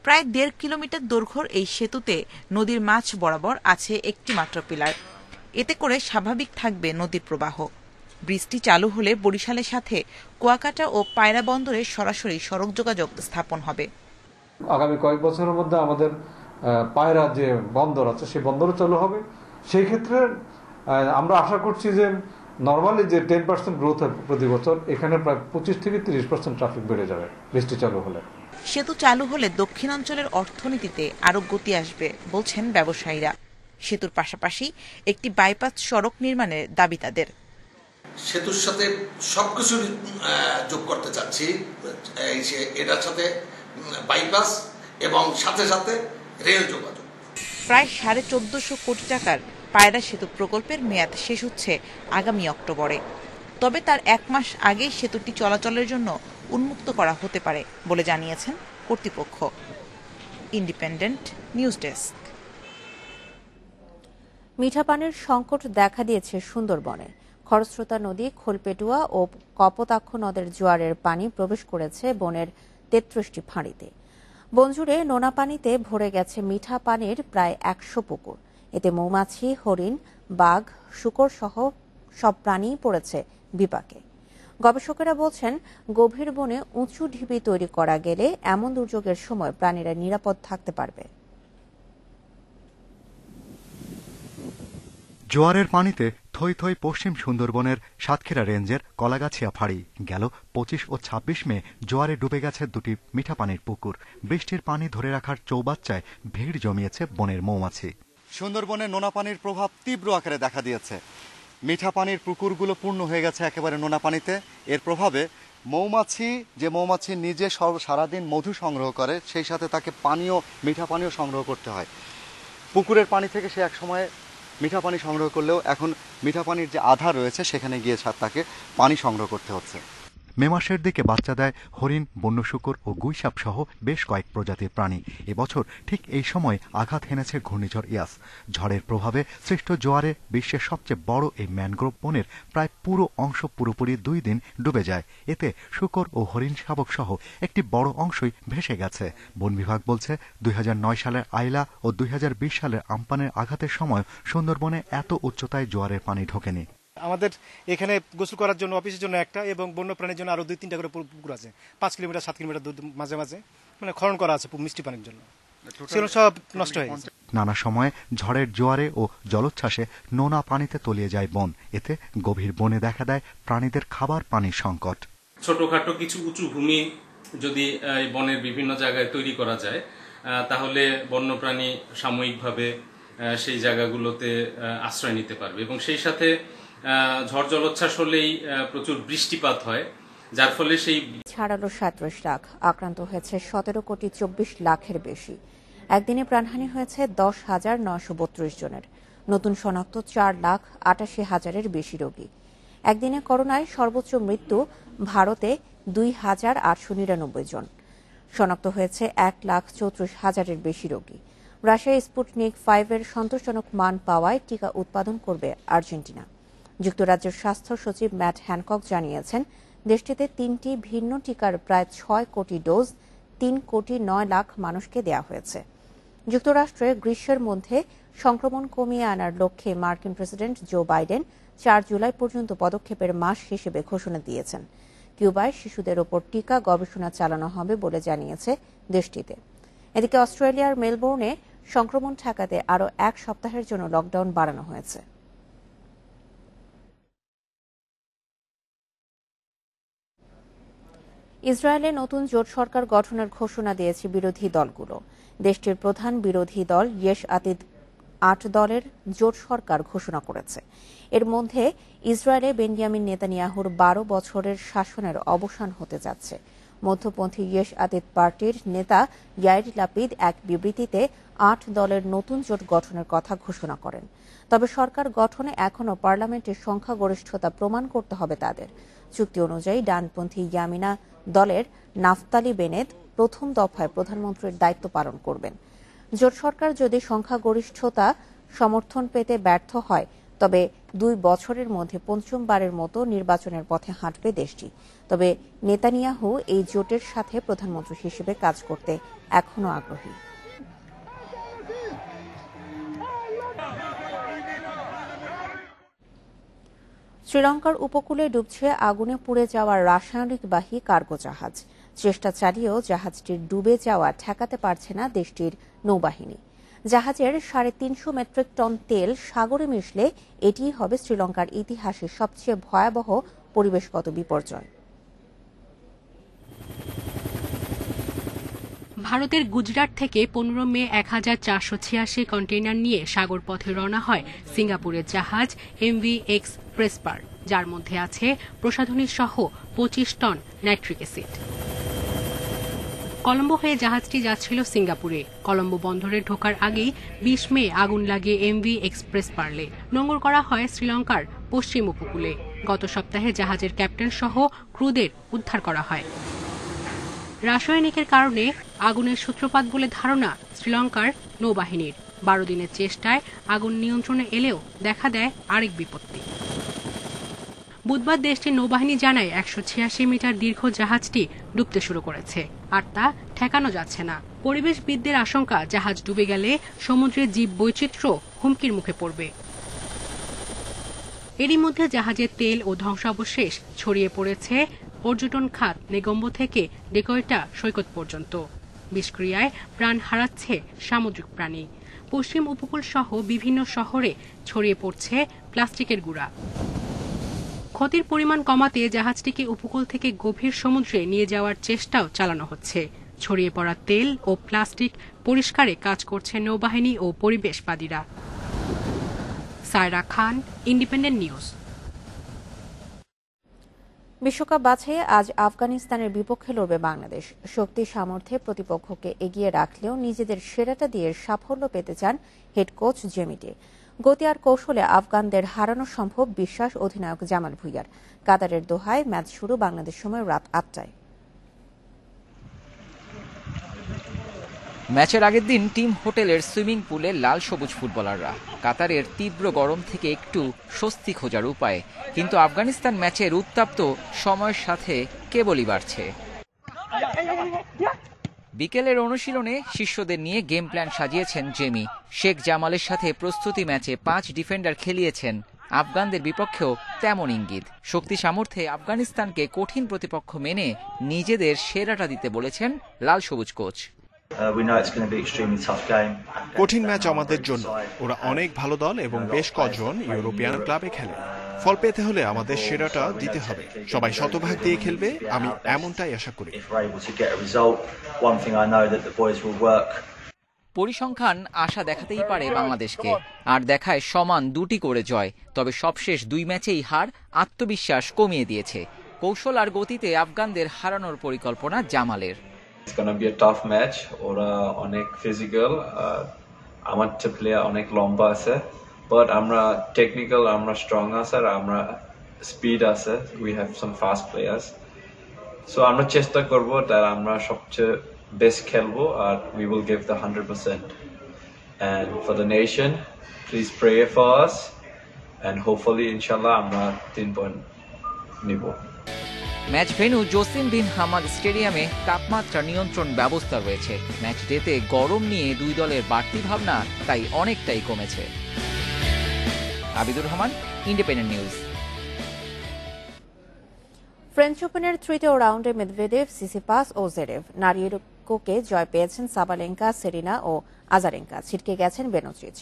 প্রায় 1.5 কিলোমিটার দৈর্ঘ্যের এই সেতুতে নদীর মাঝ বরাবর আছে একটি মাত্র পিলার। এতে করে স্বাভাবিক থাকবে নদীর প্রবাহ। ব্রিজটি চালু হলে বরিশালের সাথে কুয়াকাটা ও পায়রা বন্দরে সরাসরি সড়ক যোগাযোগ স্থাপন হবে। আগামী কয়েক বছরের মধ্যে আমাদের পায়রা যে বন্দর আছে সেই বন্দরও চালু হবে। সেই ক্ষেত্রে আমরা আশা করছি যে নর্মালি যে 10% গ্রোথ হয় প্রতি বছর, এখানে প্রায় 25 থেকে 30% ট্রাফিক বেড়ে যাবে ব্রিজটি চালু হলে। সেতু চালু হলে দক্ষিণাঞ্চলের অর্থনীতিতে আরো গতি আসবে বলছেন ব্যবসায়ীরা। সেতুর পাশাপাশি একটি বাইপাস সড়ক নির্মাণের দাবি তাদের। সেতুর সাথে সবকিছু যোগ করতে চাচ্ছি, এটার সাথে বাইপাস এবং সাথে সাথে রেল যোগাযোগ। প্রায় 1450 কোটি টাকার পায়রা সেতু প্রকল্পের মেয়াদ শেষ হচ্ছে আগামী অক্টোবরে। তবে তার 1 মাস আগেই সেতুটি চলাচলের জন্য উন্মুক্ত করা হতে পারে বলে জানিয়েছেন কর্তৃপক্ষ। Independent News desk. মিঠা পানির সংকট দেখা দিয়েছে সুন্দরবনে। খরস্রোতা নদী খোলপেটুয়া ও কপোতাক্ষ নদের জোয়ারের পানি প্রবেশ করেছে বনের 33টি ফাঁড়িতে। বনজুড়ে নোনা পানিতে ভরে গেছে মিঠা পানির প্রায় 100 পুকুর। এতে মৌমাছি, হরিণ, বাঘ, শূকর সহ সব প্রাণী পড়েছে বিপাকে। গবেষকেরা বলছেন, গভীর বনে উঁচু ঢিবি তৈরি করা গেলে এমন দুর্যোগের সময় প্রাণীরা নিরাপদ থাকতে পারবে। জোয়ারের পানিতে থই থই পশ্চিম সুন্দরবনের সাতক্ষীরা রেঞ্জের কলাগাছিয়া ফাঁড়ি। গেল 25 ও 26 মে জোয়ারে ডুবে গেছে 2টি মিঠা পানির পুকুর। বৃষ্টির পানি ধরে রাখার চৌবাচ্চায় ভিড় জমিয়েছে বনের মৌমাছি। সুন্দরবনে নোনা পানির প্রভাব তীব্র আকারে দেখা দিয়েছে। মিঠা পানির পুকুরগুলো পূর্ণ হয়ে গেছে একেবারে নোনা পানিতে। এর প্রভাবে মৌমাছি নিজে সারাদিন মধু সংগ্রহ করে, সেই সাথে তাকে মিঠা পানিও সংগ্রহ করতে হয়। পুকুরের পানি থেকে সে এক সময় মিঠা পানি সংগ্রহ করলেও এখন মিঠা পানির যে আধার রয়েছে সেখানে গিয়ে তাকে পানি সংগ্রহ করতে হচ্ছে। মে মাসের দিকে বাচ্চা দেয় হরিণ, বন্য শূকর ও গুইসাপ সহ বেশ কয়েক প্রজাতির প্রাণী। এবছর ঠিক এই সময় আঘাত হেনেছে ঘূর্ণিঝড় ইয়াস। ঝড়ের প্রভাবে সৃষ্ট জোয়ারে বিশ্বের সবচেয়ে বড় এই ম্যানগ্রোভ বনের প্রায় পুরো অংশ পুরোপুরি 2 দিন ডুবে যায়। এতে শূকর ও হরিণ শাবক সহ একটি বড় অংশই ভেসে গেছে। বন বিভাগ বলছে, 2009 সালের আইলা ও 2020 সালের আমপানের আঘাতের সময় সুন্দরবনে এত উচ্চতায় জোয়ারের পানি ঢোকেনি। আমাদের এখানে গোসল করার জন্য, অফিসের জন্য একটা এবং বন্য প্রাণীর জন্য আরো 2-3টা করে পুকুর আছে। 5 কিলোমিটার 7 কিলোমিটার মাঝে মাঝে খনন করা আছে মিষ্টি পানির জন্য। সেগুলো সব নষ্ট হয়ে গেছে। নানা সময়ে ঝড়ের জোয়ারে ও জলোচ্ছ্বাসে নোনা পানিতে তলিয়ে যায় বন। এতে গভীর বনে দেখা দেয় প্রাণীদের খাবার পানির সংকট। ছোটখাটো কিছু উঁচু ভূমি যদি বনের বিভিন্ন জায়গায় তৈরি করা যায়, তাহলে বন্যপ্রাণী সাময়িকভাবে সেই জায়গাগুলোতে আশ্রয় নিতে পারবে এবং সেই সাথে ঝড় জলোচ্ছ্বাস হলেই প্রচুর বৃষ্টিপাত হয়, যার ফলে সেই ছাড়ালো 37 লাখ, আক্রান্ত হয়েছে 17,24,00,000-এর বেশি। একদিনে প্রাণহানি হয়েছে 10,932 জনের। নতুন শনাক্ত 4,88,000-এর বেশি রোগী। একদিনে করোনায় সর্বোচ্চ মৃত্যু ভারতে 2,899 জন। শনাক্ত হয়েছে 1,34,000-এর বেশি রোগী। রাশিয়ায় স্পুটনিক 5-এর সন্তোষজনক মান পাওয়ায় টিকা উৎপাদন করবে আর্জেন্টিনা। যুক্তরাজ্যের স্বাস্থ্য সচিব ম্যাট হ্যানকক জানিয়েছেন, দেশটিতে 3টি ভিন্ন টিকার প্রায় 6 কোটি ডোজ 3,09,00,000 মানুষকে দেয়া হয়েছে। যুক্তরাষ্ট্রে গ্রীষ্মের মধ্যে সংক্রমণ কমিয়ে আনার লক্ষ্যে মার্কিন প্রেসিডেন্ট জো বাইডেন 4 জুলাই পর্যন্ত পদক্ষেপের মাস হিসেবে ঘোষণা দিয়েছেন। কিউবায় শিশুদের ওপর টিকা গবেষণা চালানো হবে বলে জানিয়েছে দেশটিতে। এদিকে অস্ট্রেলিয়ার মেলবোর্নে সংক্রমণ ঠেকাতে আরও 1 সপ্তাহের জন্য লকডাউন বাড়ানো হয়েছে। ইসরায়েলে নতুন জোট সরকার গঠনের ঘোষণা দিয়েছে বিরোধী দলগুলো। দেশটির প্রধান বিরোধী দল ইয়েশ আতিদ 8 দলের জোট সরকার ঘোষণা করেছে। এর মধ্যে ইসরায়েলে বেঞ্জামিন নেতানিয়াহুর 12 বছরের শাসনের অবসান হতে যাচ্ছে। মধ্যপন্থী ইয়েশ আতিদ পার্টির নেতা ইয়াইর লাপিদ এক বিবৃতিতে 8 দলের নতুন জোট গঠনের কথা ঘোষণা করেন। তবে সরকার গঠনে এখনও পার্লামেন্টের সংখ্যাগরিষ্ঠতা প্রমাণ করতে হবে তাদের। চুক্তি অনুযায়ী ডানপন্থী ইয়ামিনা দলের নাফতালি বেনেত প্রথম দফায় প্রধানমন্ত্রীর দায়িত্ব পালন করবেন। জোট সরকার যদি সংখ্যাগরিষ্ঠতা সমর্থন পেতে ব্যর্থ হয় তবে 2 বছরের মধ্যে পঞ্চমবারের মতো নির্বাচনের পথে হাঁটবে দেশটি। তবে নেতানিয়াহু এই জোটের সাথে প্রধানমন্ত্রী হিসেবে কাজ করতে এখনো আগ্রহী। শ্রীলঙ্কার উপকূলে ডুবছে আগুনে পুড়ে যাওয়া রাসায়নিকবাহী কার্গো জাহাজ। চেষ্টা চালিয়েও জাহাজটির ডুবে যাওয়া ঠেকাতে পারছে না দেশটির নৌবাহিনী। জাহাজের 350 মেট্রিক টন তেল সাগরে মিশলে এটিই হবে শ্রীলঙ্কার ইতিহাসে সবচেয়ে ভয়াবহ পরিবেশগত বিপর্যয়। ভারতের গুজরাট থেকে 15 মে 1486 কন্টেইনার নিয়ে সাগর পথে রওনা হয় সিঙ্গাপুরের জাহাজ MV এক্সপ্রেসপার, যার মধ্যে আছে প্রসাধনী সহ 25 টন নাইট্রিক অ্যাসিড। কলম্বো হয়ে জাহাজটি যাচ্ছিল সিঙ্গাপুরে। কলম্বো বন্দরে ঢোকার আগেই 20 মে আগুন লাগে MV এক্সপ্রেসপার্লে। নোঙর করা হয় শ্রীলঙ্কার পশ্চিম উপকূলে। গত সপ্তাহে জাহাজের ক্যাপ্টেন সহ ক্রুদের উদ্ধার করা হয়। রাসায়নিকের কারণে আগুনের সূত্রপাত বলে ধারণা শ্রীলঙ্কার নৌবাহিনীর। 12 দিনের চেষ্টায় আগুন নিয়ন্ত্রণে এলেও দেখা দেয় আরেক বিপত্তি। বুধবার দেশটির নৌবাহিনী জানায় 186 মিটার দীর্ঘ জাহাজটি ডুবতে শুরু করেছে, আর তা ঠেকানো যাচ্ছে না। পরিবেশবিদদের আশঙ্কা জাহাজ ডুবে গেলে সমুদ্রের জীব বৈচিত্র্য হুমকির মুখে পড়বে। এরই মধ্যে জাহাজের তেল ও ধ্বংসাবশেষ ছড়িয়ে পড়েছে পর্যটন খাত নেগম্বো থেকে ডেকয়টা সৈকত পর্যন্ত। বিষক্রিয়ায় প্রাণ হারাচ্ছে সামুদ্রিক প্রাণী। পশ্চিম উপকূল সহ বিভিন্ন শহরে ছড়িয়ে পড়ছে প্লাস্টিকের গুঁড়া। ক্ষতির পরিমাণ কমাতে জাহাজটিকে উপকূল থেকে গভীর সমুদ্রে নিয়ে যাওয়ার চেষ্টাও চালানো হচ্ছে। ছড়িয়ে পড়া তেল ও প্লাস্টিক পরিষ্কারে কাজ করছে নৌবাহিনী ও পরিবেশবাদীরা। সায়রা খান, ইন্ডিপেন্ডেন্ট নিউজ। বিশ্বকাপ বাছাইয়ে আজ আফগানিস্তানের বিপক্ষে লড়বে বাংলাদেশ। শক্তি সামর্থ্যে প্রতিপক্ষকে এগিয়ে রাখলেও নিজেদের সেরাটা দিয়ে সাফল্য পেতে চান হেড কোচ জেমিটে। গতি আর কৌশলে আফগানদের হারানো সম্ভব বিশ্বাস অধিনায়ক জামাল ভুঁইয়ার। কাতারের দোহায় ম্যাচ শুরু বাংলাদেশ সময় রাত 8টায়। ম্যাচের আগের দিন টিম হোটেলের সুইমিং পুলে লাল সবুজ ফুটবলাররা। কাতারের তীব্র গরম থেকে একটু স্বস্তি খোঁজার উপায়, কিন্তু আফগানিস্তান ম্যাচের উত্তাপ্ত সময়ের সাথে কেবলই বাড়ছে। বিকেলের অনুশীলনে শিষ্যদের নিয়ে গেম প্ল্যান সাজিয়েছেন জেমি। শেখ জামালের সাথে প্রস্তুতি ম্যাচে 5 ডিফেন্ডার খেলিয়েছেন। আফগানদের বিপক্ষেও তেমন ইঙ্গিত। শক্তি সামর্থ্যে আফগানিস্তানকে কঠিন প্রতিপক্ষ মেনে নিজেদের সেরাটা দিতে বলেছেন লাল সবুজ কোচ। কঠিন ম্যাচ আমাদের জন্য। ওরা অনেক ভালো দল এবং বেশ কজন ইউরোপিয়ান ক্লাবে খেলে। ফল পেতে হলে আমাদের সেরাটা দিতে হবে। সবাই শতভাগ দিয়ে খেলবে, আমি এমনটাই আশা করি। পরিসংখ্যান আশা দেখাতেই পারে বাংলাদেশকে, আর দেখায় সমান 2টি করে জয়। তবে সবশেষ 2 ম্যাচেই হার আত্মবিশ্বাস কমিয়ে দিয়েছে। কৌশল আর গতিতে আফগানদের হারানোর পরিকল্পনা জামালের। It's gonna be a tough match. ওরা অনেক ফিজিক্যাল, আমারটা প্লেয়ার অনেক লম্বা আছে, বাট আমরা টেকনিক্যাল, আমরা স্ট্রং আছে, আর আমরা স্পিড আছে। We have some fast players. So আমরা চেষ্টা করবো তার আমরা সবচেয়ে বেস্ট খেলবো, আর we will give the 100%. And for the nation, please pray for us, and hopefully ইনশাআল্লাহ আমরা 3 পয়েন্ট নিব। Match venue Jassim bin Hamad স্টেডিয়ামে তাপমাত্রা নিয়ন্ত্রণ ব্যবস্থা রয়েছে। ম্যাচ ডেতে গরম নিয়ে দুই দলের বাড়তি ভাবনা তাই অনেকটাই কমেছে। Abidur Rahman, independent news. French ওপেনের তৃতীয় রাউন্ডে মেদভেদেভ, সিসিপাস ও জেরেভ। নারিয়েরকোকে জয় পেয়েছেন সাবালেঙ্কা, সেরিনা ও আজারেঙ্কা। ছিটকে গেছেন বেনোচিচ।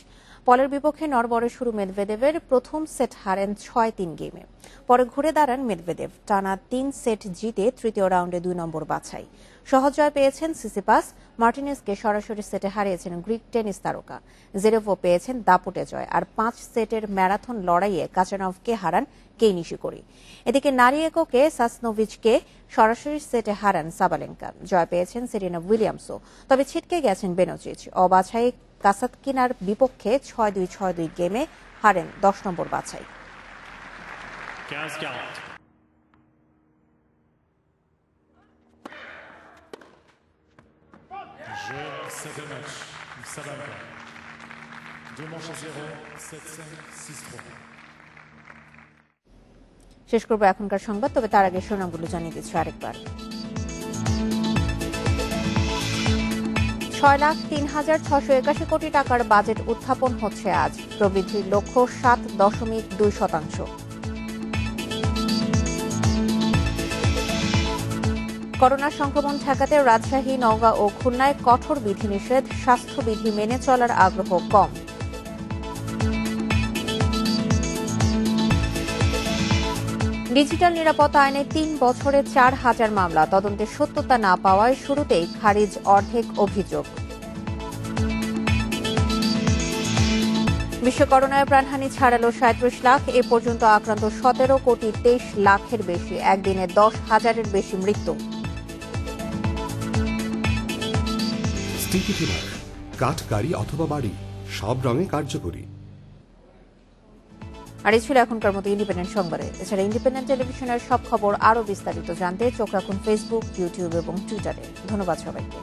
পলের বিপক্ষে নড়বড়ে শুরু মেদভেদেভের। প্রথম সেট হারেন 6-3 গেমে। পরে ঘুরে দাঁড়ান মেদভেদেভ। টানা 3 সেট জিতে তৃতীয় রাউন্ডে 2 নম্বর বাছাই। সহজ জয় পেয়েছেন সিসিপাস। মার্টিনেজকে সরাসরি সেটে হারিয়েছেন গ্রিক টেনিস তারকা। জেরেভও পেয়েছেন দাপুটে জয়। আর 5 সেটের ম্যারাথন লড়াইয়ে কাচানভকে হারান কেই নিশিকোরি। এদিকে নারিয়েকোকে, সাসনোভিচকে সরাসরি সেটে হারান সাবালেঙ্কা। জয় পেয়েছেন সেরিনা উইলিয়ামসও। তবে ছিটকে গেছেন বেনোচিচ। অবাছাই কাসাতকিনার বিপক্ষে 6-2, 6-2 গেমে হারেন 10 নম্বর বাছাই। শেষ করবো এখনকার সংবাদ, তবে তার আগে শিরোনামগুলো জানিয়ে দিচ্ছি আরেকবার। ৬,০৩,৬৮১ কোটি টাকার বাজেট উত্থাপন হচ্ছে আজ। প্রবৃদ্ধির লক্ষ্য ৭.২%। করোনা সংক্রমণ ঠেকাতে রাজশাহী, নওগাঁ ও খুলনায় কঠোর বিধিনিষেধ, স্বাস্থ্যবিধি মেনে চলার আগ্রহ কম। ডিজিটাল নিরাপত্তা আইনে ৩ বছরে ৪,০০০ মামলা, তদন্তের সত্যতা না পাওয়ায় শুরুতেই খারিজ অর্ধেক অভিযোগ। বিশ্ব করোনায় প্রাণহানি ছাড়ালো ৩৭ লাখ। এ পর্যন্ত আক্রান্ত ১৭,২৩,০০,০০০ বেশি। একদিনে ১০,০০০-এর বেশি মৃত্যু। স্টিকি ফিলার, কাঠ, গাড়ি অথবা বাড়ি, সব রঙে কার্যকরী। আর এই ছিল এখনকার মতো ইন্ডিপেন্ডেন্ট সংবাদে। এছাড়া ইন্ডিপেন্ডেন্ট টেলিভিশনের সব খবর আরও বিস্তারিত জানতে চোখ রাখুন ফেসবুক, ইউটিউব এবং টুইটারে। ধন্যবাদ সবাইকে।